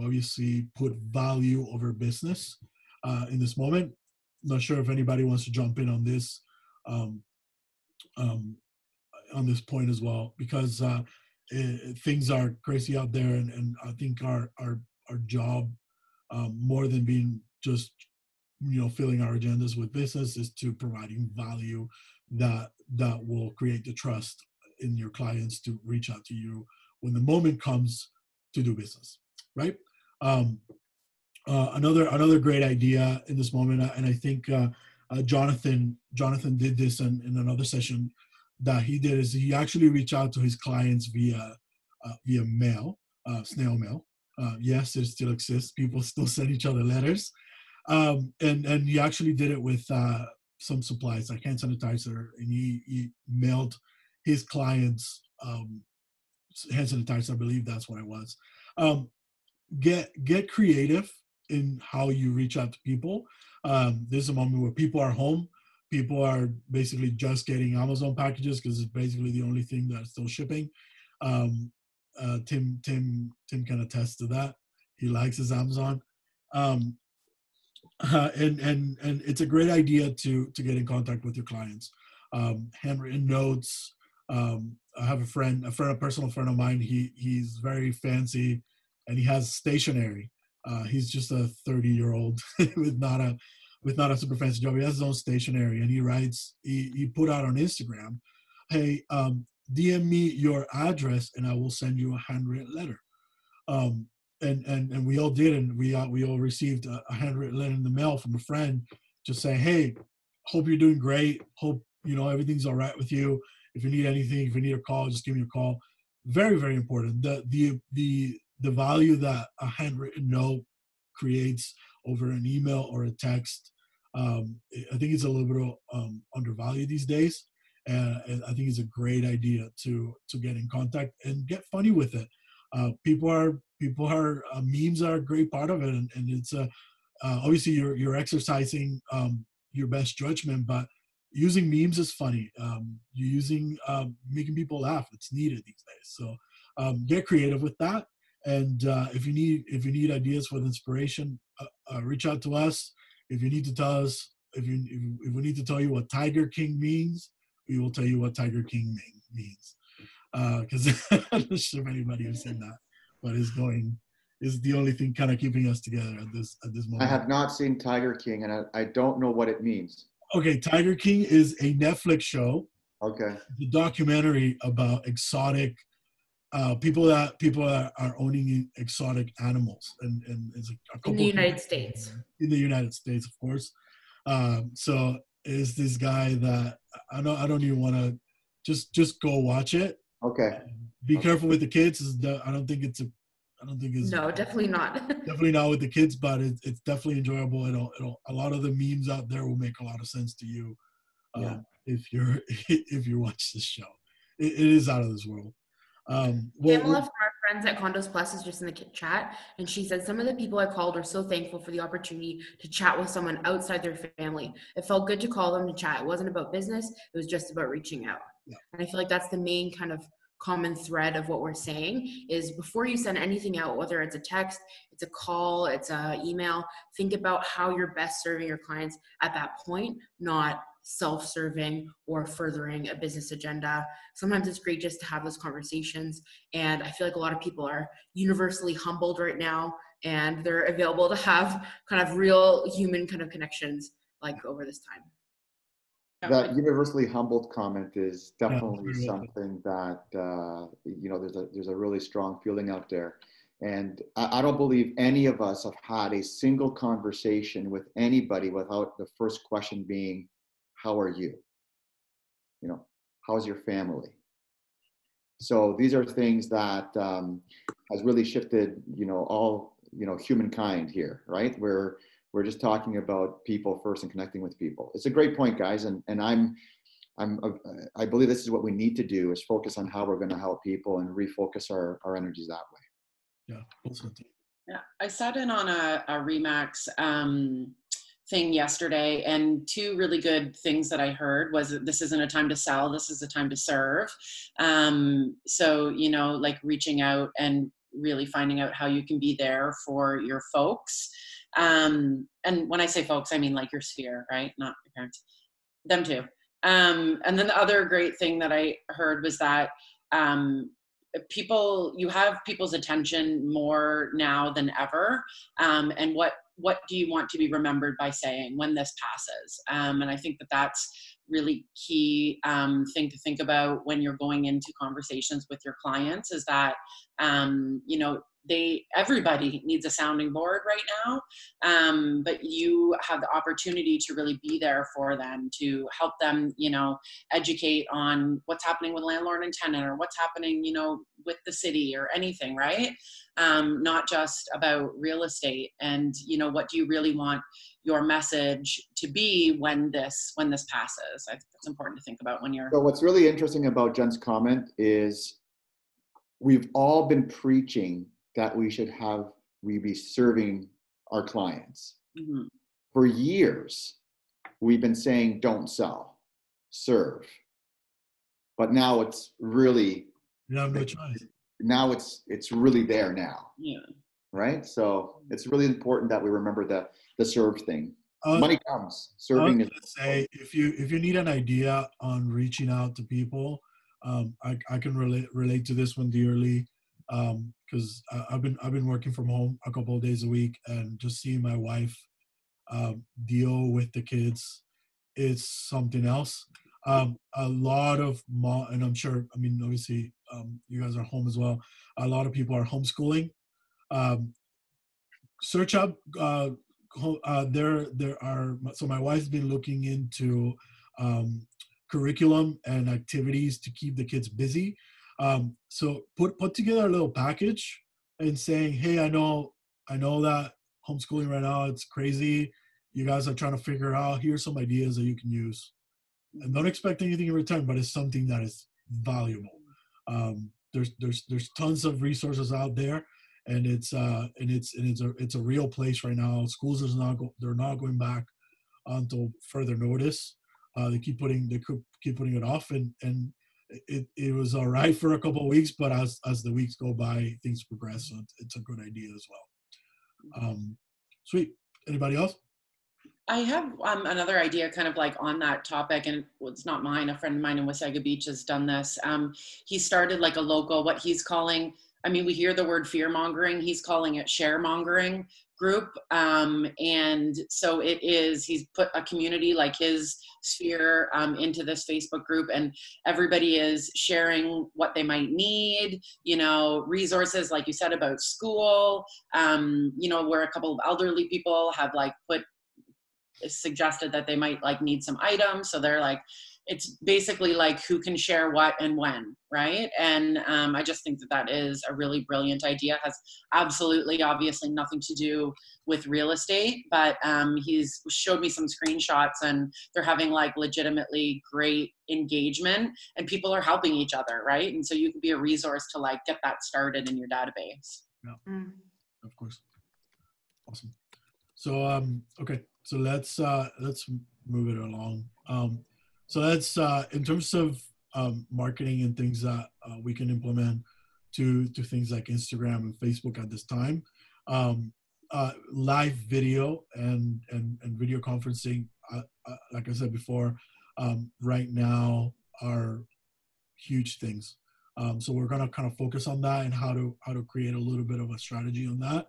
[SPEAKER 3] obviously put value over business in this moment. Not sure if anybody wants to jump in on this point as well, because things are crazy out there, and I think our job, more than being just filling our agendas with business, is to providing value that will create the trust in your clients to reach out to you when the moment comes to do business, right? Another great idea in this moment, and I think Jonathan did this in another session that he did, is he actually reached out to his clients via mail, snail mail. Yes, it still exists. People still send each other letters, and he actually did it with some supplies like hand sanitizer, and he mailed his clients hand sanitizer. I believe that's what it was. Get creative in how you reach out to people. There's a moment where people are home. People are basically just getting Amazon packages because it's basically the only thing that's still shipping. Tim can attest to that. He likes his Amazon. Um, and it's a great idea to get in contact with your clients. Handwritten notes. I have a personal friend of mine. He's very fancy, and he has stationery. He's just a 30-year-old with not a super fancy job. He has his own stationery, and he writes. He put out on Instagram, "Hey, DM me your address, and I will send you a handwritten letter." Um, and we all did, and we all received a handwritten letter in the mail from a friend, just saying, "Hey, hope you're doing great. Hope everything's all right with you. If you need anything, if you need a call, just give me a call." Very, very important. The value that a handwritten note creates over an email or a text, I think it's a little bit undervalued these days, and I think it's a great idea to get in contact and get funny with it. Memes are a great part of it, and it's obviously you're exercising your best judgment, but using memes is funny. You're using making people laugh. It's needed these days. So get creative with that. And if you need ideas for the inspiration, reach out to us. If you need to tell us, if we need to tell you what Tiger King means, we will tell you what Tiger King means. Because I'm not sure if anybody has seen that, but is the only thing kind of keeping us together at this moment.
[SPEAKER 4] I have not seen Tiger King, and I don't know what it means.
[SPEAKER 3] Okay, Tiger King is a Netflix show.
[SPEAKER 4] Okay.
[SPEAKER 3] The documentary about exotic people that are owning exotic animals, and it's a couple
[SPEAKER 2] In the United States.
[SPEAKER 3] In the United States, of course. So is this guy that I don't even want to just go watch it.
[SPEAKER 4] Okay.
[SPEAKER 3] Be careful with the kids. I don't think it's
[SPEAKER 2] No, definitely not.
[SPEAKER 3] definitely not with the kids, but it's definitely enjoyable. It'll a lot of the memes out there will make a lot of sense to you if you watch this show. It is out of this world.
[SPEAKER 2] Pamela from our friends at Condos Plus is just in the chat, and she said some of the people I called are so thankful for the opportunity to chat with someone outside their family. It felt good to call them to chat. It wasn't about business. It was just about reaching out.
[SPEAKER 3] Yeah.
[SPEAKER 2] And I feel like that's the main kind of common thread of what we're saying is before you send anything out, whether it's a text, it's a call, it's an email, think about how you're best serving your clients at that point, not self-serving or furthering a business agenda. Sometimes it's great just to have those conversations. And I feel like a lot of people are universally humbled right now, and they're available to have kind of real human kind of connections like over this time.
[SPEAKER 4] That universally humbled comment is definitely something that there's a really strong feeling out there, and I don't believe any of us have had a single conversation with anybody without the first question being, "How are you? How's your family?" So these are things that has really shifted all humankind here, right? We're just talking about people first and connecting with people. It's a great point, guys. And I believe this is what we need to do is focus on how we're going to help people and refocus our energies that way.
[SPEAKER 3] Yeah.
[SPEAKER 8] Yeah. I sat in on a Remax thing yesterday, and two really good things that I heard was that this isn't a time to sell, this is a time to serve. So, like reaching out and really finding out how you can be there for your folks. And when I say folks, I mean like your sphere, right? Not your parents, them too. And then the other great thing that I heard was that you have people's attention more now than ever. And what do you want to be remembered by saying when this passes? And I think that that's really key thing to think about when you're going into conversations with your clients is that, everybody needs a sounding board right now, but you have the opportunity to really be there for them, to help them, educate on what's happening with landlord and tenant or what's happening, with the city or anything, right? Not just about real estate. And, what do you really want your message to be when this passes? I think that's important to think about when you're.
[SPEAKER 4] So what's really interesting about Jen's comment is we've all been preaching that we be serving our clients.
[SPEAKER 8] Mm-hmm.
[SPEAKER 4] For years, we've been saying, don't sell, serve. But now it's really,
[SPEAKER 3] you have no choice.
[SPEAKER 4] Now it's really there now.
[SPEAKER 8] Yeah.
[SPEAKER 4] right? So it's really important that we remember the serve thing.
[SPEAKER 3] Uh,
[SPEAKER 4] Money comes.
[SPEAKER 3] I was
[SPEAKER 4] Serving is
[SPEAKER 3] gonna say, if you need an idea on reaching out to people, I can relate to this one dearly, because I've been working from home a couple of days a week, and just seeing my wife deal with the kids, it's something else. A lot of mom, and I'm sure, I mean, obviously, you guys are home as well. A lot of people are homeschooling. Um, Search up there are, so my wife's been looking into um, curriculum and activities to keep the kids busy. So put together a little package and saying, hey, I know that homeschooling right now, it's crazy. You guys are trying to figure out, here's some ideas that you can use, and don't expect anything in return, but it's something that is valuable. There's tons of resources out there, and it's a real place right now. Schools they're not going back until further notice. They keep putting it off, and it was all right for a couple of weeks, but as the weeks go by, things progress. So it's a good idea as well. Sweet. Anybody else?
[SPEAKER 8] I have another idea kind of like on that topic, and it's not mine. A friend of mine in Wasaga Beach has done this. He started like a local, what he's calling, I mean, we hear the word fear mongering. He's calling it share mongering group. And so he's put a community like his sphere into this Facebook group, and everybody is sharing what they might need, resources, like you said, about school, where a couple of elderly people have like suggested that they might like need some items. So they're like, it's basically like who can share what and when, right? And I just think that is a really brilliant idea. Has absolutely, obviously nothing to do with real estate, but he's showed me some screenshots, and they're having like legitimately great engagement, and people are helping each other, right? And so you could be a resource to like get that started in your database.
[SPEAKER 3] Yeah, of course. Awesome. So okay, so let's move it along. So that's in terms of marketing and things that we can implement to things like Instagram and Facebook at this time. Live video and video conferencing, like I said before, right now are huge things. So we're gonna kind of focus on that and how to create a little bit of a strategy on that.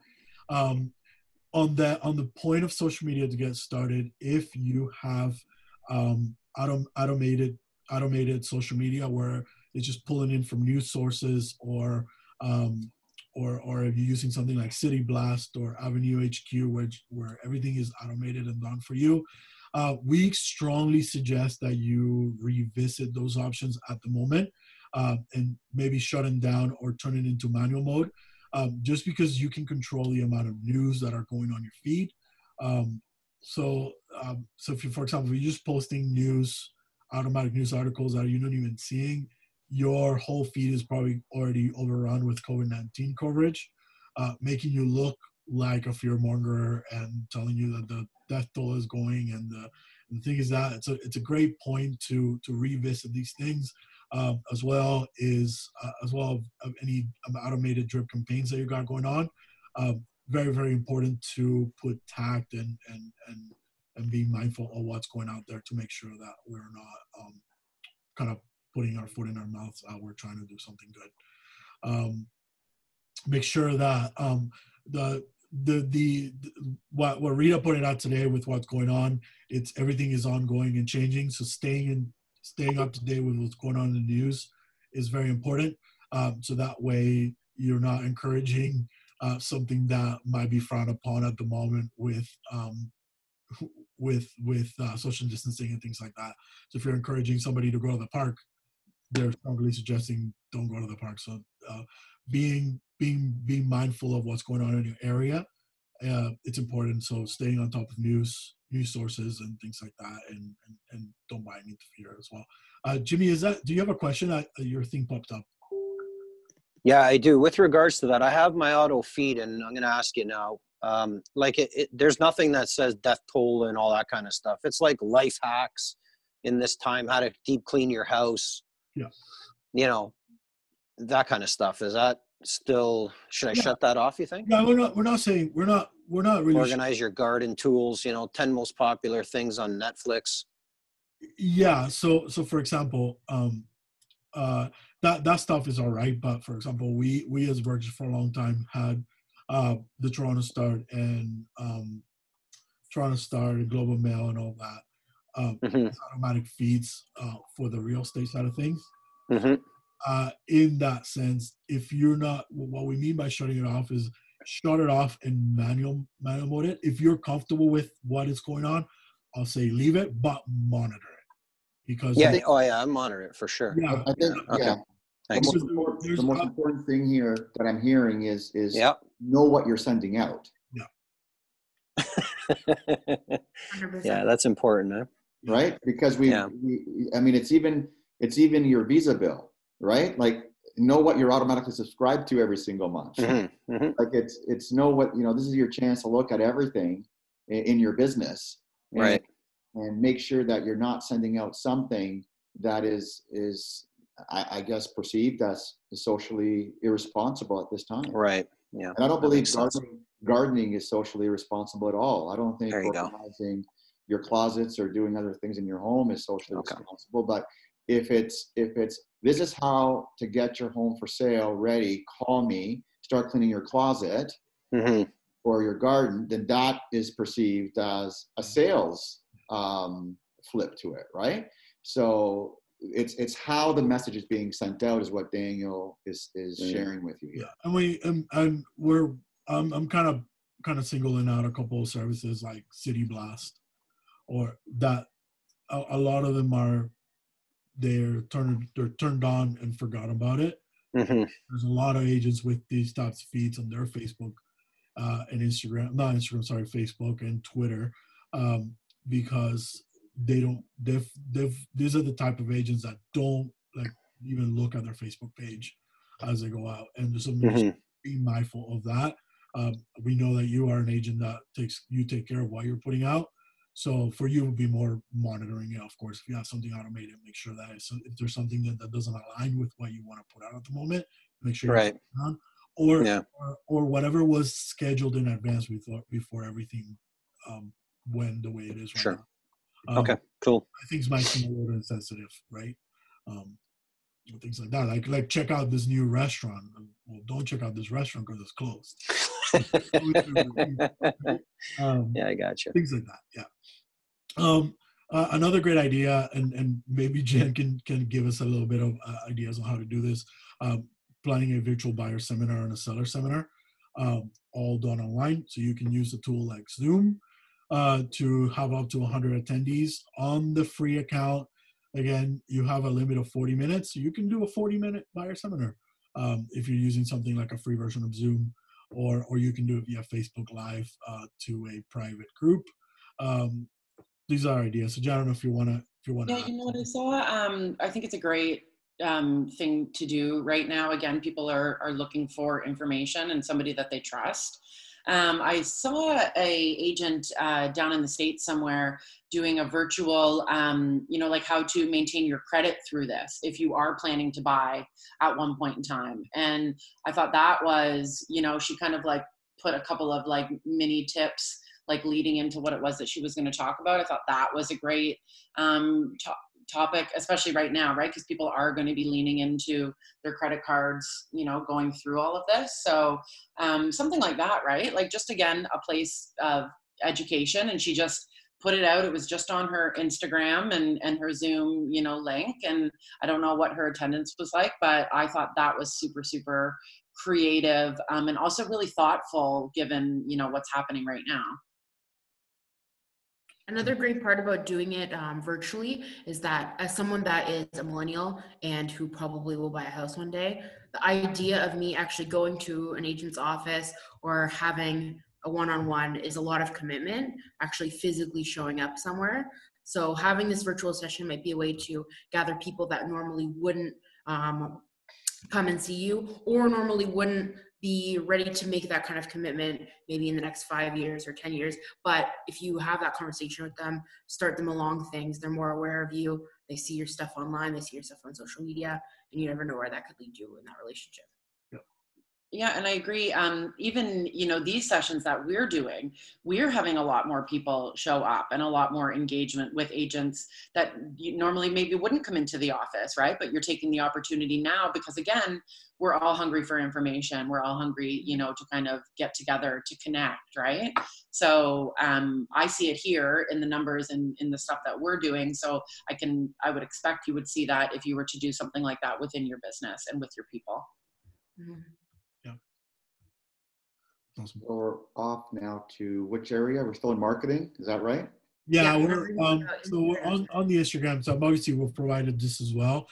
[SPEAKER 3] On the point of social media, to get started, if you have automated social media where it's just pulling in from news sources, or if you're using something like City Blast or Avenue HQ, where everything is automated and done for you, we strongly suggest that you revisit those options at the moment, and maybe shut them down or turn it into manual mode. Just because you can control the amount of news that are going on your feed. So if you, for example, if you're just posting automatic news articles that you're not even seeing, your whole feed is probably already overrun with COVID-19 coverage, making you look like a fearmonger and telling you that the death toll is going. And the thing is that it's a great point to revisit these things. As well of any automated drip campaigns that you got going on. Very, very important to put tact and be mindful of what's going out there to make sure that we're not kind of putting our foot in our mouths. We're trying to do something good. Make sure that what Rita pointed out today with what's going on, everything is ongoing and changing. So staying up to date with what's going on in the news is very important. So that way you're not encouraging something that might be frowned upon at the moment with social distancing and things like that. So if you're encouraging somebody to go to the park, they're strongly suggesting don't go to the park. So being mindful of what's going on in your area, it's important. So staying on top of news sources and things like that, and don't buy into fear as well. Jimmy, do you have a question? Your thing popped up.
[SPEAKER 1] Yeah, I do. With regards to that, I have my auto feed, and I'm going to ask you now. There's nothing that says death toll and all that kind of stuff. It's like life hacks in this time, how to deep clean your house.
[SPEAKER 3] Yeah.
[SPEAKER 1] That kind of stuff. Is that still, should I
[SPEAKER 3] Yeah.
[SPEAKER 1] shut that off, you think?
[SPEAKER 3] Yeah, we're not saying we're not really
[SPEAKER 1] Organize your garden tools, 10 most popular things on Netflix.
[SPEAKER 3] yeah. So for example, that stuff is all right, but for example, we as Virgin for a long time had the Toronto Star and Global Mail and all that automatic feeds for the real estate side of things. In that sense, if you're not, what we mean by shutting it off is shut it off in manual mode. It. If you're comfortable with what is going on, I'll say leave it, but monitor it because
[SPEAKER 1] I monitor it for sure.
[SPEAKER 3] Yeah,
[SPEAKER 4] I think,
[SPEAKER 1] Okay. Thanks.
[SPEAKER 4] The most important thing here that I'm hearing is know what you're sending out.
[SPEAKER 3] Yeah.
[SPEAKER 2] 100%.
[SPEAKER 1] Yeah, that's important, man.
[SPEAKER 4] Right? Because I mean, it's even your Visa bill, right? Like, know what you're automatically subscribed to every single month. Like it's know what, this is your chance to look at everything in your business. And,
[SPEAKER 1] right.
[SPEAKER 4] And make sure that you're not sending out something that is I guess perceived as socially irresponsible at this time.
[SPEAKER 1] Right. Yeah.
[SPEAKER 4] And I don't believe gardening is socially irresponsible at all. I don't think organizing your closets or doing other things in your home is socially responsible. But if it's this is how to get your home for sale ready, call me, start cleaning your closet or your garden, then that is perceived as a sales flip to it, right? So it's how the message is being sent out is what Daniel is sharing with you here.
[SPEAKER 3] Yeah, and I'm kind of singling out a couple of services like City Blast, or that a lot of them are they're turned on and forgot about it. There's a lot of agents with these types of feeds on their Facebook and Instagram, not Instagram, sorry, Facebook and Twitter, because these are the type of agents that don't like even look at their Facebook page as they go out, and so be mindful of that. We know that you are an agent that take care of what you're putting out, so for you it would be more monitoring it. Of course, if you have something automated, make sure that if there's something that doesn't align with what you want to put out at the moment, make sure you're on, or whatever was scheduled in advance before everything went the way it is right now.
[SPEAKER 1] Okay, cool.
[SPEAKER 3] Things might seem a little insensitive, right? Things like that, like check out this new restaurant. Well, don't check out this restaurant because it's closed.
[SPEAKER 1] Yeah, I got you.
[SPEAKER 3] Things like that. Yeah. Another great idea, and maybe Jen can give us a little bit of ideas on how to do this. Planning a virtual buyer seminar and a seller seminar, all done online. So you can use a tool like Zoom to have up to 100 attendees on the free account. Again, you have a limit of 40 minutes. So you can do a 40-minute buyer seminar if you're using something like a free version of Zoom, or you can do it via Facebook Live to a private group. These are ideas. So, Jen, I don't know if you want to.
[SPEAKER 8] Yeah, you know what I saw? I think it's a great thing to do right now. Again, people are looking for information and somebody that they trust. I saw a agent down in the States somewhere doing a virtual, like how to maintain your credit through this if you are planning to buy at one point in time. And I thought that was, she kind of like put a couple of like mini tips like leading into what it was that she was going to talk about. I thought that was a great topic, especially right now, right? Because people are going to be leaning into their credit cards, going through all of this. So something like that, right? Like just, again, a place of education. And she just put it out. It was just on her Instagram and her Zoom, link. And I don't know what her attendance was like, but I thought that was super, super creative and also really thoughtful given, what's happening right now.
[SPEAKER 2] Another great part about doing it virtually is that as someone that is a millennial and who probably will buy a house one day, the idea of me actually going to an agent's office or having a one-on-one is a lot of commitment, actually physically showing up somewhere. So having this virtual session might be a way to gather people that normally wouldn't come and see you, or normally wouldn't be ready to make that kind of commitment maybe in the next 5 years or 10 years. But if you have that conversation with them, start them along things, they're more aware of you, they see your stuff online, they see your stuff on social media, and you never know where that could lead you in that relationship.
[SPEAKER 3] Yeah.
[SPEAKER 8] Yeah, and I agree. Even, these sessions that we're doing, we're having a lot more people show up and a lot more engagement with agents that you normally maybe wouldn't come into the office, right? But you're taking the opportunity now because, again, we're all hungry for information. We're all hungry, to kind of get together to connect, right? So I see it here in the numbers and in the stuff that we're doing. So I would expect you would see that if you were to do something like that within your business and with your people.
[SPEAKER 2] Mhm.
[SPEAKER 3] Awesome.
[SPEAKER 4] So we're off now to which area? We're still in marketing, is that right?
[SPEAKER 3] Yeah,
[SPEAKER 2] Yeah,
[SPEAKER 3] we're so we're
[SPEAKER 2] Instagram.
[SPEAKER 3] on the Instagram. So obviously we've provided this as well.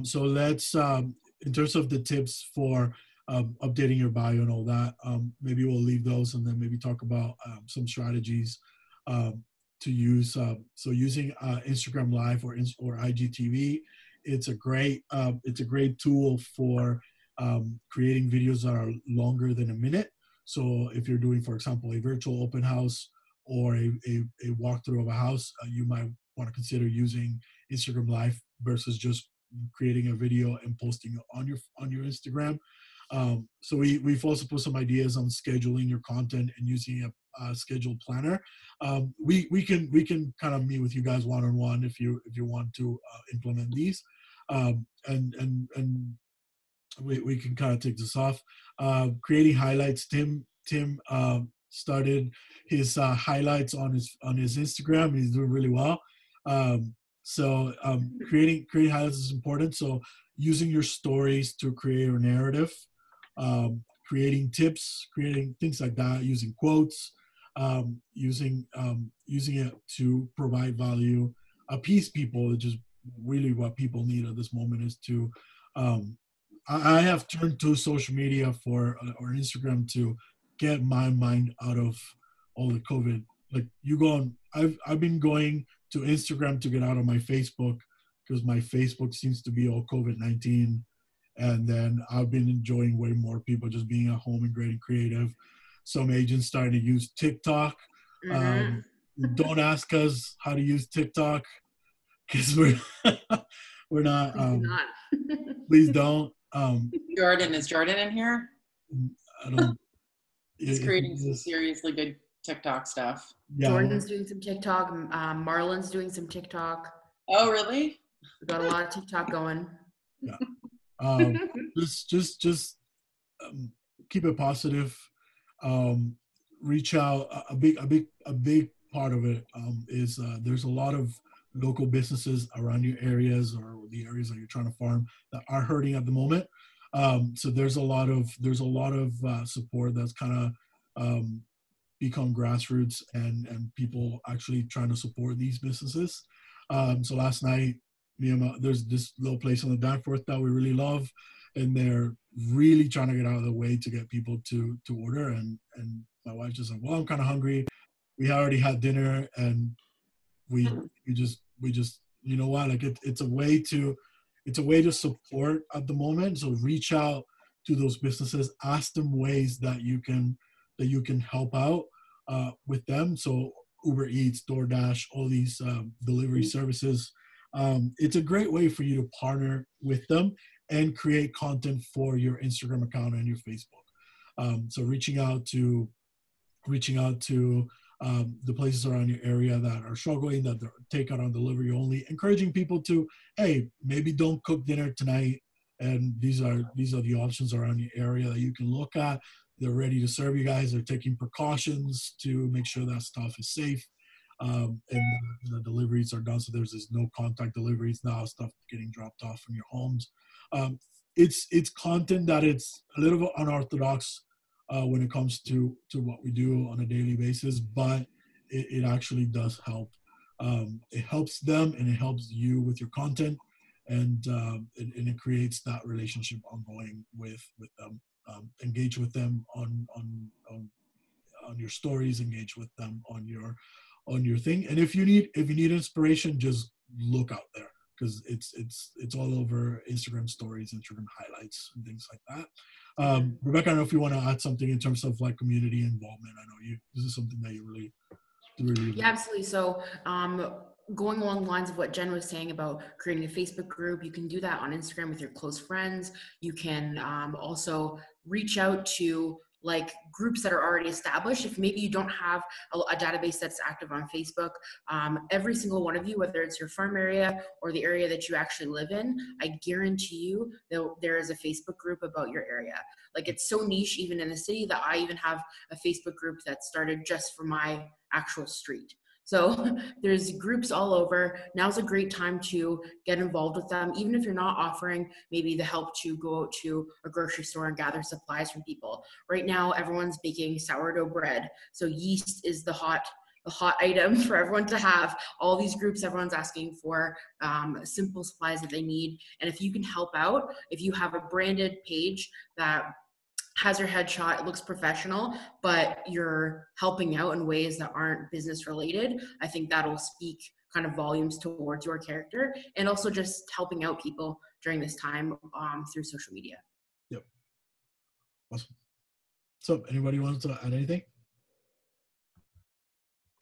[SPEAKER 3] So let's in terms of the tips for updating your bio and all that, maybe we'll leave those and then maybe talk about some strategies to use. So using Instagram Live or IGTV, it's a great tool for creating videos that are longer than a minute. So if you're doing, for example, a virtual open house or a walkthrough of a house, you might want to consider using Instagram Live versus just creating a video and posting it on your Instagram. So we've also put some ideas on scheduling your content and using a schedule planner. We can kind of meet with you guys one-on-one if you want to implement these, and we can kind of take this off. Creating highlights. Tim started his highlights on his Instagram. He's doing really well. So creating highlights is important. So using your stories to create a narrative, creating tips, creating things like that, using quotes, using it to provide value, appease people, which is really what people need at this moment, is to I have turned to social media or Instagram to get my mind out of all the COVID. Like I've been going to Instagram to get out of my Facebook because my Facebook seems to be all COVID-19. And then I've been enjoying way more people just being at home and creating creative. Some agents starting to use TikTok. Don't ask us how to use TikTok because we're not. Please don't.
[SPEAKER 8] Jordan, is Jordan in here?
[SPEAKER 3] I don't.
[SPEAKER 8] He's creating some seriously good TikTok stuff.
[SPEAKER 3] Yeah,
[SPEAKER 2] Jordan's doing some TikTok. Marlon's doing some TikTok.
[SPEAKER 8] Oh, really?
[SPEAKER 2] We've got a lot of TikTok going.
[SPEAKER 3] Yeah. Just keep it positive. Reach out. A big part of it is there's a lot of local businesses around your areas or the areas that you're trying to farm that are hurting at the moment. So there's a lot of support that's kind of become grassroots and people actually trying to support these businesses. So last night, there's this little place on the Danforth that we really love, and they're really trying to get out of the way to get people to order. And my wife just said, well, I'm kind of hungry. We already had dinner, and we just you know what, like it's a way to support at the moment. So reach out to those businesses, ask them ways that you can help out with them. So Uber Eats, DoorDash, all these delivery services. It's a great way for you to partner with them and create content for your Instagram account and your Facebook. So reaching out to the places around your area that are struggling, that they're takeout on delivery only, encouraging people to, hey, maybe don't cook dinner tonight, and these are the options around your area that you can look at. They're ready to serve you guys. They're taking precautions to make sure that stuff is safe, and the deliveries are done. So there's no contact deliveries now, stuff getting dropped off from your homes. It's content that it's a little bit unorthodox when it comes to what we do on a daily basis, but it actually does help. It helps them and it helps you with your content, and it creates that relationship ongoing with them. Engage with them on your stories, engage with them on your thing. And if you need inspiration, just look out there, because it's all over Instagram stories, Instagram highlights, and things like that. Rebecca, I don't know if you want to add something in terms of like community involvement. I know this is something that you really
[SPEAKER 2] yeah, absolutely. So going along the lines of what Jen was saying about creating a Facebook group, you can do that on Instagram with your close friends. You can also reach out to like groups that are already established. If maybe you don't have a database that's active on Facebook, every single one of you, whether it's your farm area or the area that you actually live in, I guarantee you that there is a Facebook group about your area. Like it's so niche even in the city that I even have a Facebook group that started just for my actual street. So there's groups all over. Now's a great time to get involved with them, even if you're not offering maybe the help to go out to a grocery store and gather supplies from people. Right now, everyone's baking sourdough bread. So yeast is the hot item for everyone to have. All these groups, everyone's asking for simple supplies that they need. And if you can help out, if you have a branded page that has your headshot, it looks professional, but you're helping out in ways that aren't business related, I think that'll speak kind of volumes towards your character, and also just helping out people during this time through social media.
[SPEAKER 3] Yep. Awesome. So anybody wants to add anything?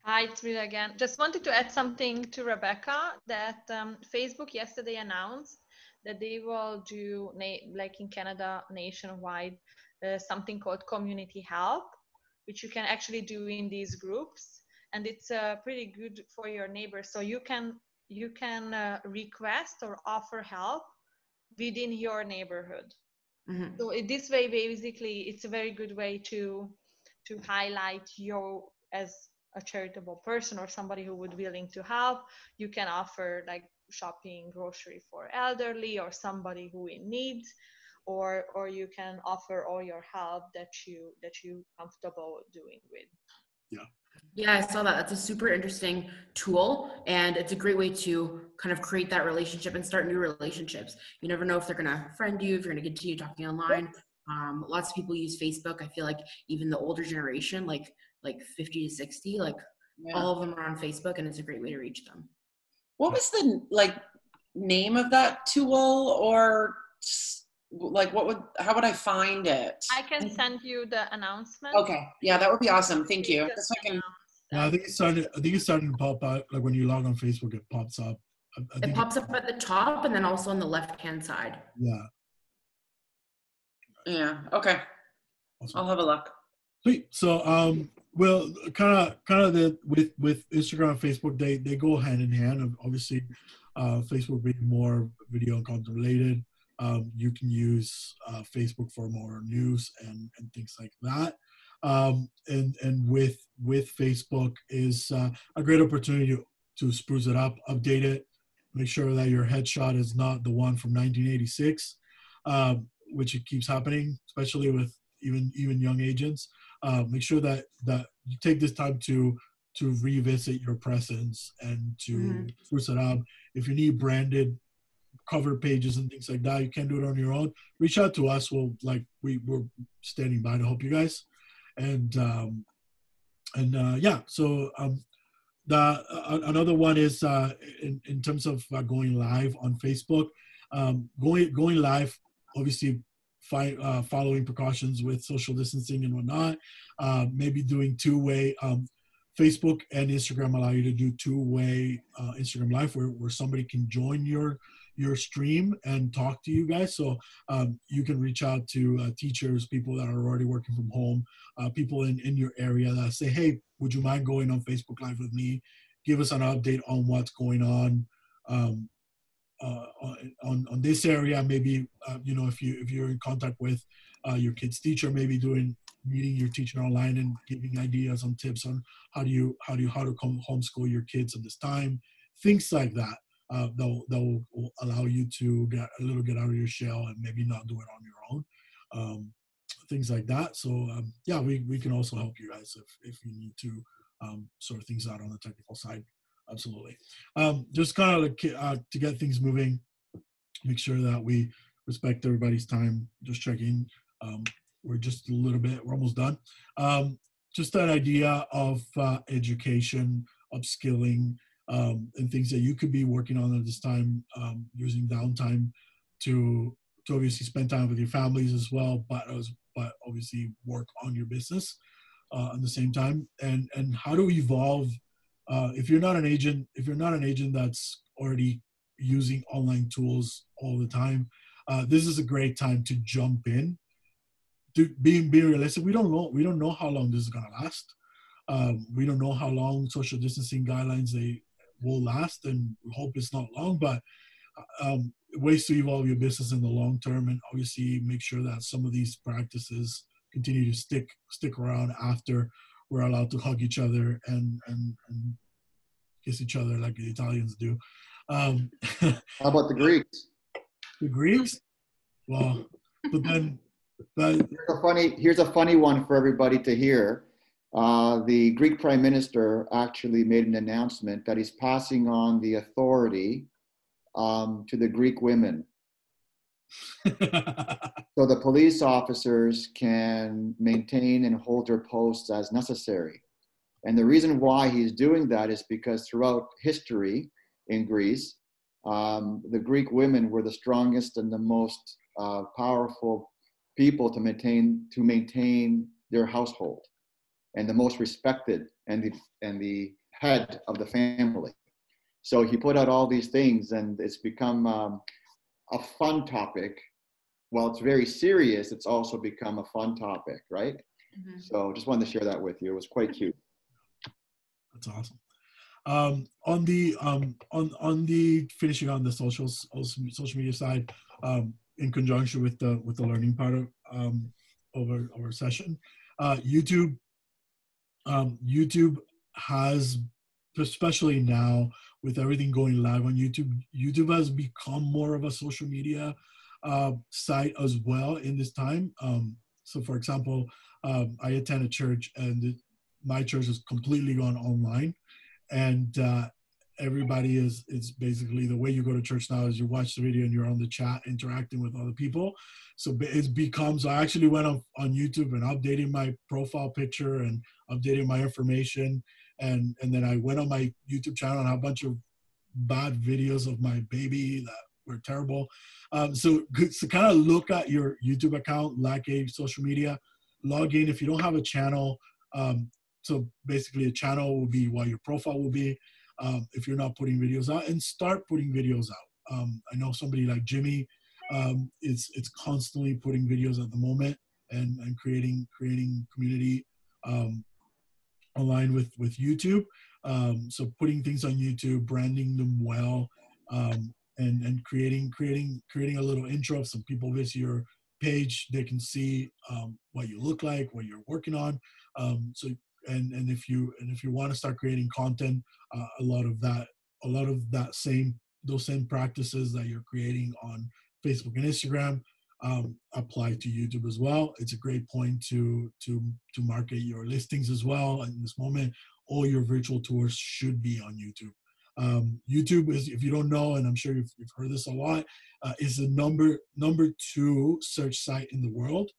[SPEAKER 7] Hi, it's Rita again. Just wanted to add something to Rebecca, that Facebook yesterday announced that they will do, like in Canada, nationwide, something called community help, which you can actually do in these groups, and it's pretty good for your neighbors. So you can request or offer help within your neighborhood. Mm-hmm. So in this way, basically, it's a very good way to highlight you as a charitable person or somebody who would be willing to help. You can offer like shopping grocery for elderly or somebody who in need. Or you can offer all your help that you comfortable doing with.
[SPEAKER 2] Yeah, I saw that. That's a super interesting tool, and it's a great way to kind of create that relationship and start new relationships. You never know if they're gonna friend you, if you're gonna continue talking online. Lots of people use Facebook. I feel like even the older generation, like 50 to 60, like all of them are on Facebook, and it's a great way to reach them.
[SPEAKER 8] What was the name of that tool, or how would I find it?
[SPEAKER 7] I can send you the announcement.
[SPEAKER 8] Okay, yeah, that would be awesome. Thank you.
[SPEAKER 3] Yeah, I think it's starting to pop out. Like when you log on Facebook, it pops up.
[SPEAKER 2] It pops up at the top and then also on the left-hand side.
[SPEAKER 3] Yeah.
[SPEAKER 8] Yeah. Okay. Awesome. I'll have a look.
[SPEAKER 3] Sweet. So, well, kind of with Instagram and Facebook, they go hand in hand. Obviously, Facebook being more video and content related. You can use Facebook for more news and things like that. And with Facebook is a great opportunity to spruce it up, update it, make sure that your headshot is not the one from 1986, which it keeps happening, especially with even young agents. Make sure that you take this time to revisit your presence and to spruce it up. If you need branded cover pages and things like that, you can't do it on your own, reach out to us. We're standing by to help you guys. And yeah, so another one is in terms of going live on Facebook, going live, obviously following precautions with social distancing and whatnot, maybe doing two-way. Facebook and Instagram allow you to do two-way Instagram live where somebody can join your stream and talk to you guys. So you can reach out to teachers, people that are already working from home, people in your area that say, hey, would you mind going on Facebook Live with me? Give us an update on what's going on this area. Maybe, if you're in contact with your kid's teacher, maybe meeting your teacher online and giving ideas and tips on how to come homeschool your kids at this time, things like that. That will allow you to get out of your shell and maybe not do it on your own, things like that. So yeah, we can also help you guys if you need to sort things out on the technical side. Absolutely. Just kind of to get things moving, make sure that we respect everybody's time. Just checking. We're just we're almost done. Just that idea of education, upskilling, and things that you could be working on at this time, using downtime to obviously spend time with your families as well, but obviously work on your business at the same time, and how to evolve. If you're not an agent that's already using online tools all the time, this is a great time to jump in. being realistic, we don't know how long this is gonna last. We don't know how long social distancing guidelines they will last, and we hope it's not long. But ways to evolve your business in the long term, and obviously make sure that some of these practices continue to stick around after we're allowed to hug each other and kiss each other like the Italians do.
[SPEAKER 4] How about the Greeks?
[SPEAKER 3] The Greeks? Well, but then
[SPEAKER 4] Here's a funny one for everybody to hear. The Greek Prime Minister actually made an announcement that he's passing on the authority to the Greek women. So the police officers can maintain and hold their posts as necessary. And the reason why he's doing that is because throughout history in Greece, the Greek women were the strongest and the most powerful people to maintain their household, and the most respected and the head of the family. So he put out all these things, and it's become a fun topic. While it's very serious, it's also become a fun topic, right?
[SPEAKER 2] Mhm.
[SPEAKER 4] So just wanted to share that with you. It was quite cute.
[SPEAKER 3] That's awesome. On the finishing on the social media side, in conjunction with the learning part of our session, YouTube has, especially now with everything going live on YouTube has become more of a social media site as well in this time. So for example, I attend a church, and my church has completely gone online, and everybody is basically, the way you go to church now is you watch the video and you're on the chat interacting with other people. So it becomes, I actually went on YouTube and updated my profile picture and updated my information, and then I went on my YouTube channel and had a bunch of bad videos of my baby that were terrible. So kind of look at your YouTube account like a social media, log in. If you don't have a channel, so basically a channel will be what your profile will be. If you're not putting videos out, and start putting videos out. I know somebody like Jimmy it's constantly putting videos at the moment, and creating community aligned with YouTube. So putting things on YouTube, branding them well, and creating a little intro. If some people visit your page, they can see what you look like, what you're working on. So and if you want to start creating content, a lot of those same practices that you're creating on Facebook and Instagram apply to YouTube as well. It's a great point to market your listings as well. In this moment, all your virtual tours should be on YouTube. YouTube is, if you don't know, and I'm sure you've heard this a lot, is the number 2 search site in the world.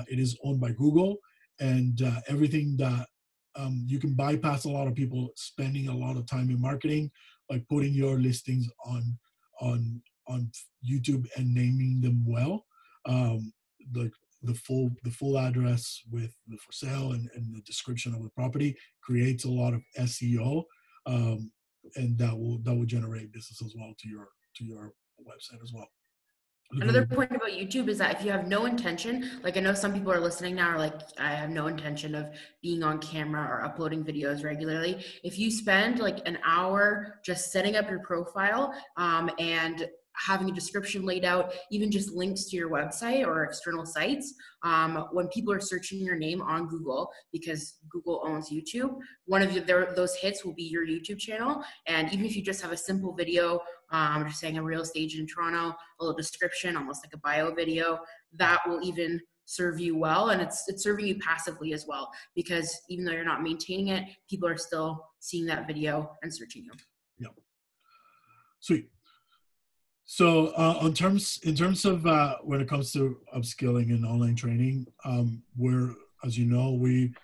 [SPEAKER 3] It is owned by Google, and everything that you can bypass a lot of people spending a lot of time in marketing by putting your listings on YouTube and naming them well. The full address with the for sale and the description of the property creates a lot of SEO, and that will generate business as well to your website as well.
[SPEAKER 2] Another point about YouTube is that if you have no intention, like I know some people are listening now are like, I have no intention of being on camera or uploading videos regularly. If you spend like an hour just setting up your profile and having a description laid out, even just links to your website or external sites, when people are searching your name on Google, because Google owns YouTube, one of those hits will be your YouTube channel. And even if you just have a simple video, just saying a real estate in Toronto, a little description, almost like a bio video, that will even serve you well. And it's serving you passively as well, because even though you're not maintaining it, people are still seeing that video and searching you.
[SPEAKER 3] Yeah. Sweet. So in terms of when it comes to upskilling and online training, we're, as you know, we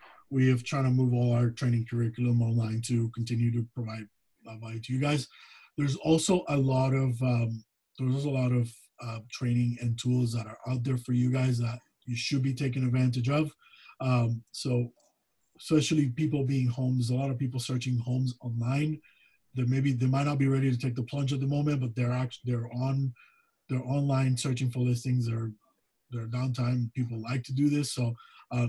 [SPEAKER 3] have trying to move all our training curriculum online to continue to provide value to you guys. There's also a lot of training and tools that are out there for you guys that you should be taking advantage of. So especially people being home, there's a lot of people searching homes online. They might not be ready to take the plunge at the moment, but they're online searching for listings. They're their downtime. People like to do this, so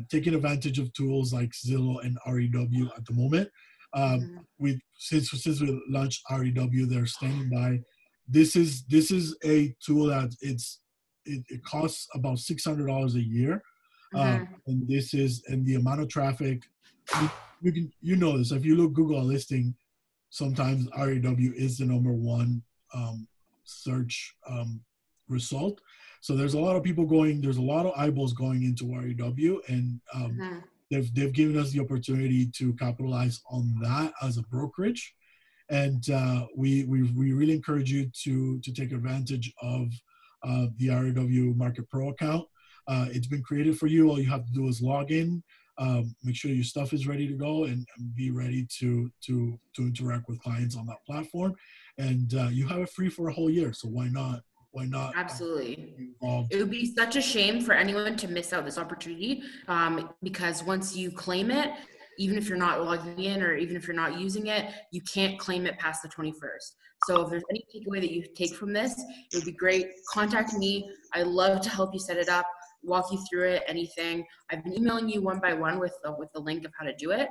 [SPEAKER 3] taking advantage of tools like Zillow and REW at the moment. Since we launched REW, they're standing by. This is a tool that it costs about $600 a year, and the amount of traffic. You know this. If you look Google listing, sometimes REW is the number one search result. So there's a lot of people going. There's a lot of eyeballs going into REW, and they've given us the opportunity to capitalize on that as a brokerage. And we really encourage you to take advantage of the REW Market Pro account. It's been created for you. All you have to do is log in, make sure your stuff is ready to go, and be ready to interact with clients on that platform. And you have it free for a whole year. So why not?
[SPEAKER 2] Absolutely. It would be such a shame for anyone to miss out this opportunity, because once you claim it, even if you're not logging in or even if you're not using it, you can't claim it past the 21st. So if there's any takeaway that you take from this, it would be great. Contact me. I love to help you set it up, walk you through it, anything. I've been emailing you one by one with the link of how to do it.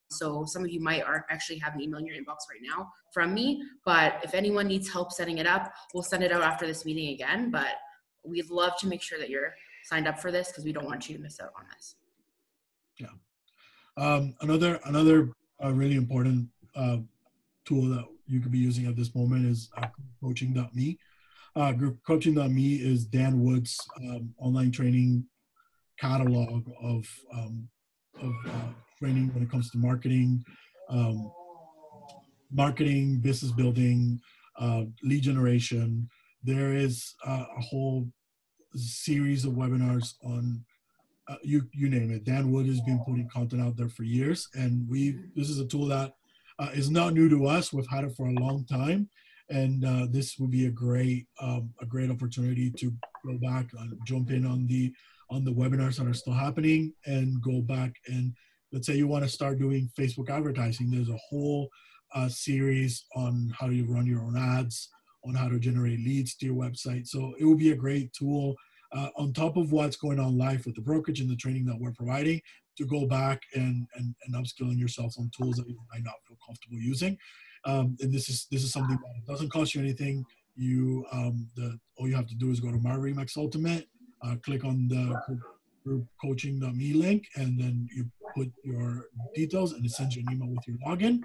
[SPEAKER 2] So some of you might actually have an email in your inbox right now from me, but if anyone needs help setting it up, we'll send it out after this meeting again, but we'd love to make sure that you're signed up for this because we don't want you to miss out on this.
[SPEAKER 3] Yeah. Another really important tool that you could be using at this moment is coaching.me. Coaching.me is Dan Wood's online training catalog of training when it comes to marketing, business building, lead generation. There is a whole series of webinars on you name it. Dan Wood has been putting content out there for years, and this is a tool that is not new to us. We've had it for a long time, and this would be a great opportunity to go back and jump in on the webinars that are still happening, and go back and let's say you want to start doing Facebook advertising. There's a whole series on how you run your own ads, on how to generate leads to your website. So it will be a great tool on top of what's going on live with the brokerage and the training that we're providing, to go back and upskilling yourself on tools that you might not feel comfortable using. And this is something that doesn't cost you anything. All you have to do is go to My RE/MAX Ultimate, click on the group coaching.me link, and then you put your details, and it sends you an email with your login,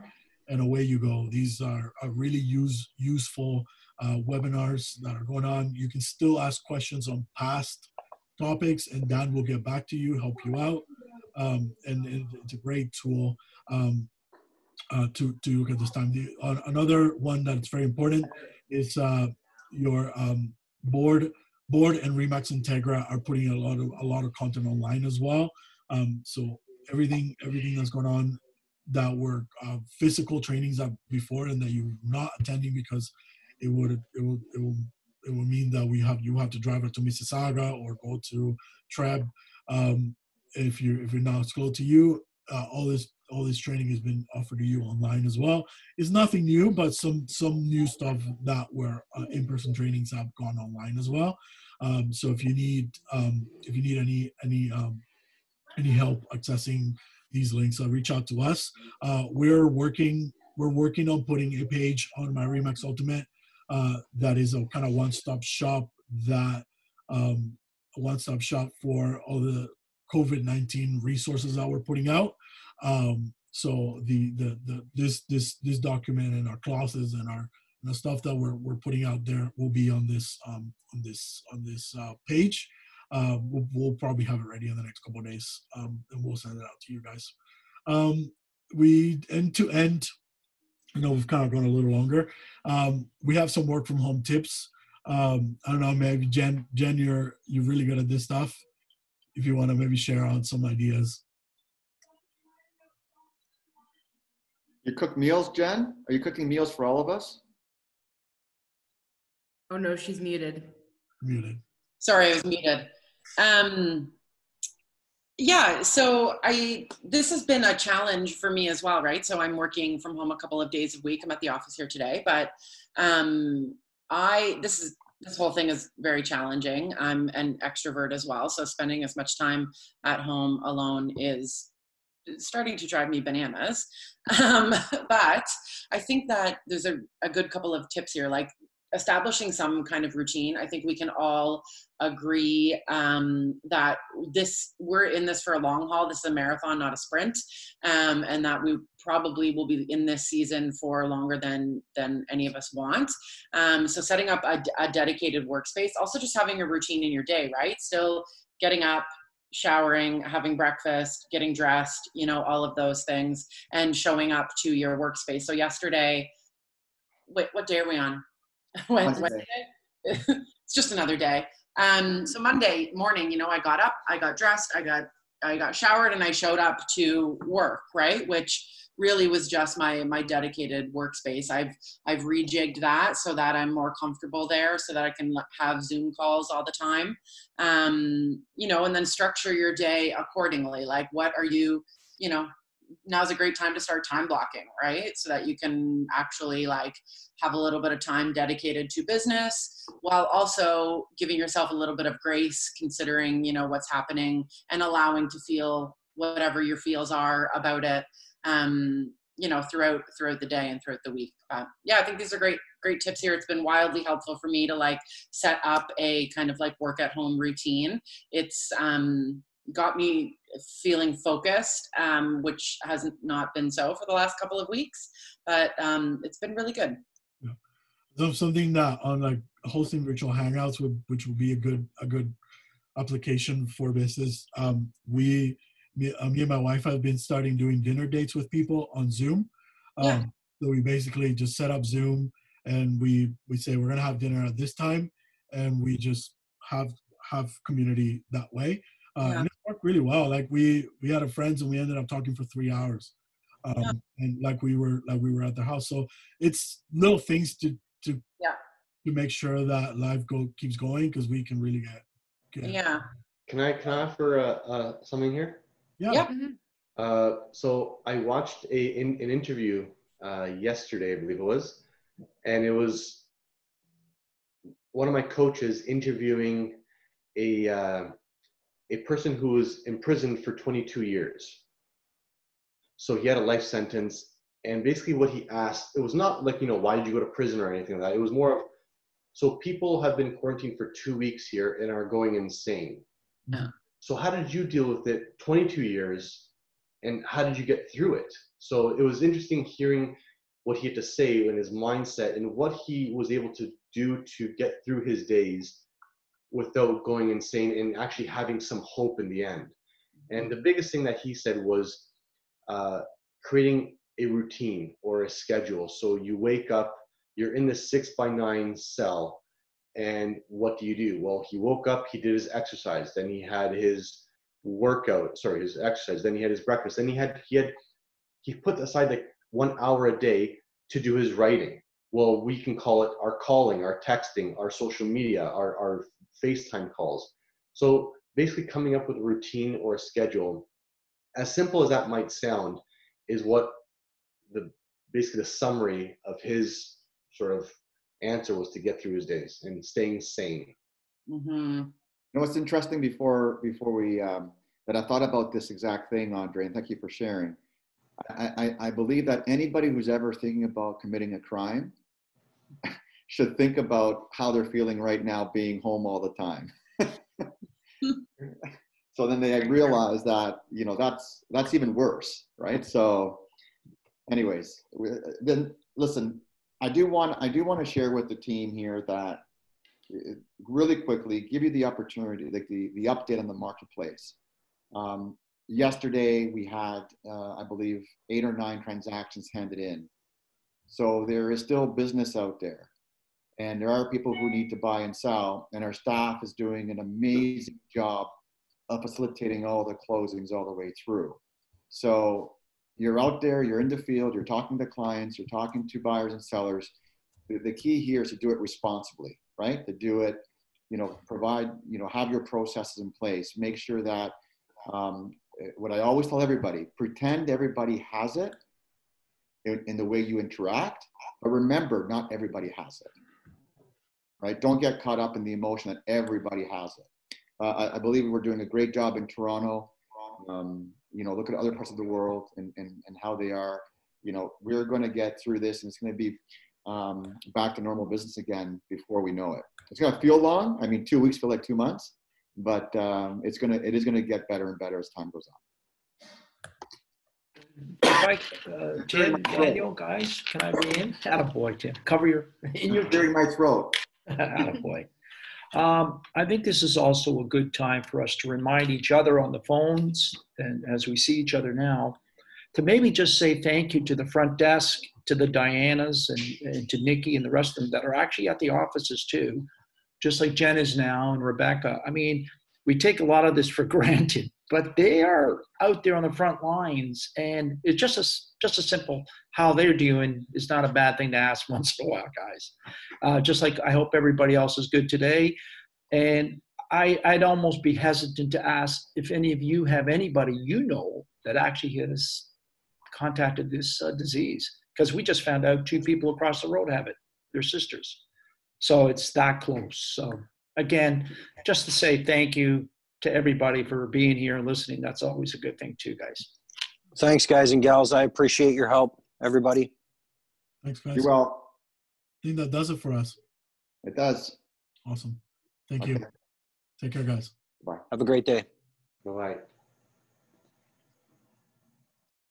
[SPEAKER 3] and away you go. These are really useful webinars that are going on. You can still ask questions on past topics, and Dan will get back to you, help you out. And it's a great tool to look at this time. Another one that's very important is your board and RE/MAX Integra are putting a lot of content online as well. So everything that's going on that were physical trainings that before and that you're not attending because it will mean that you have to drive up to Mississauga or go to Treb. If you're not, it's close to you. All this training has been offered to you online as well. It's nothing new, but some new stuff that were in-person trainings have gone online as well. So if you need any help accessing these links, reach out to us. We're working on putting a page on My RE/MAX Ultimate that is a kind of one-stop shop for all the COVID-19 resources that we're putting out. So this document and our clauses and the stuff that we're putting out there will be on this page. We'll probably have it ready in the next couple of days, and we'll send it out to you guys. We end to end. I know we've kind of gone a little longer. We have some work from home tips. I don't know, maybe Jen, you're really good at this stuff. If you want to maybe share on some ideas.
[SPEAKER 4] You cook meals, Jen? Are you cooking meals for all of us?
[SPEAKER 2] Oh no, she's muted.
[SPEAKER 3] Muted.
[SPEAKER 8] Sorry, I was muted. Yeah, so this has been a challenge for me as well, right? So I'm working from home a couple of days a week. I'm at the office here today, but this is this whole thing is very challenging. I'm an extrovert as well, so spending as much time at home alone is starting to drive me bananas. But I think that there's a good couple of tips here, like establishing some kind of routine. I think we can all agree that we're in this for a long haul. This is a marathon, not a sprint, and that we probably will be in this season for longer than any of us want. So setting up a dedicated workspace, also just having a routine in your day, right? Still getting up, showering, having breakfast, getting dressed, all of those things, and showing up to your workspace. So yesterday, wait, what day are we on? Wednesday. It's just another day. So Monday morning, I got up, I got dressed, I got showered, and I showed up to work, right? Which really was just my dedicated workspace. I've rejigged that so that I'm more comfortable there, so that I can have Zoom calls all the time. And then structure your day accordingly. Like, what are you, now's a great time to start time blocking, right? So that you can actually have a little bit of time dedicated to business while also giving yourself a little bit of grace, considering, what's happening, and allowing to feel whatever your feels are about it, throughout the day and throughout the week. I think these are great tips here. It's been wildly helpful for me to set up a kind of work at home routine. It's got me feeling focused, which hasn't not been so for the last couple of weeks, but it's been really good.
[SPEAKER 3] Yeah. So something that on hosting virtual hangouts which would be a good application for this is me and my wife have been starting doing dinner dates with people on Zoom. So we basically just set up Zoom and we say we're gonna have dinner at this time, and we just have community that way. And it worked really well. We had a friends and we ended up talking for 3 hours, and we were at the house. So it's little things to make sure that life keeps going, because we can really get.
[SPEAKER 8] Yeah.
[SPEAKER 5] Can I offer something here?
[SPEAKER 3] Yeah.
[SPEAKER 5] So I watched an interview yesterday, I believe it was, and it was one of my coaches interviewing a person who was imprisoned for 22 years. So he had a life sentence, and basically what he asked, it was not why did you go to prison or anything like that. It was more of, so people have been quarantined for 2 weeks here and are going insane.
[SPEAKER 8] Yeah.
[SPEAKER 5] So how did you deal with it 22 years, and how did you get through it? So it was interesting hearing what he had to say and his mindset and what he was able to do to get through his days without going insane and actually having some hope in the end. And the biggest thing that he said was creating a routine or a schedule. So you wake up, you're in the 6x9 cell, and what do? Well, he woke up, he did his exercise, then he had his his exercise, then he had his breakfast, then he put aside 1 hour a day to do his writing. Well, we can call it our calling, our texting, our social media, our FaceTime calls. So basically coming up with a routine or a schedule, as simple as that might sound, is what basically the summary of his sort of answer was, to get through his days and staying sane.
[SPEAKER 8] Mm-hmm.
[SPEAKER 4] What's interesting before we that I thought about this exact thing, Andre, and thank you for sharing. I believe that anybody who's ever thinking about committing a crime should think about how they're feeling right now being home all the time. So then they realize that, that's even worse, right? So anyways, then listen, I do want to share with the team here that really quickly give you the opportunity, the update on the marketplace. Yesterday we had, I believe, 8 or 9 transactions handed in. So there is still business out there, and there are people who need to buy and sell, and our staff is doing an amazing job of facilitating all the closings all the way through. So you're out there, you're in the field, you're talking to clients, you're talking to buyers and sellers. The key here is to do it responsibly, right? To do it, provide, have your processes in place. Make sure that, what I always tell everybody, pretend everybody has it in the way you interact, but remember, not everybody has it. right? Don't get caught up in the emotion that everybody has it. I believe we're doing a great job in Toronto. You know, look at other parts of the world and how they are. You know, we're going to get through this, and it's going to be back to normal business again before we know it. It's going to feel long. I mean, 2 weeks feel like 2 months, but it is going to get better and better as time goes on.
[SPEAKER 6] Tim, Daniel, guys, can I be in? Attaboy, Tim. Cover your
[SPEAKER 4] Clearing my throat.
[SPEAKER 6] Attaboy. I think this is also a good time for us to remind each other on the phones, and as we see each other now, to maybe just say thank you to the front desk, to the Dianas, and to Nikki and the rest of them that are actually at the offices too, just like Jen is now, and Rebecca. I mean, we take a lot of this for granted, but they are out there on the front lines, and it's just a simple how they're doing is not a bad thing to ask once in a while, guys. Just like I hope everybody else is good today. And I'd almost be hesitant to ask if any of you have anybody you know that actually has contacted this disease, because we just found out 2 people across the road have it. They're sisters. So it's that close. So again, just to say thank you to everybody for being here and listening. That's always a good thing too, guys.
[SPEAKER 1] Thanks, guys and gals. I appreciate your help, everybody.
[SPEAKER 3] Thanks, guys.
[SPEAKER 4] Be well.
[SPEAKER 3] I think that does it for us.
[SPEAKER 4] It does.
[SPEAKER 3] Awesome. Thank you. Take care, guys.
[SPEAKER 4] Bye.
[SPEAKER 1] Have a great day.
[SPEAKER 5] Bye.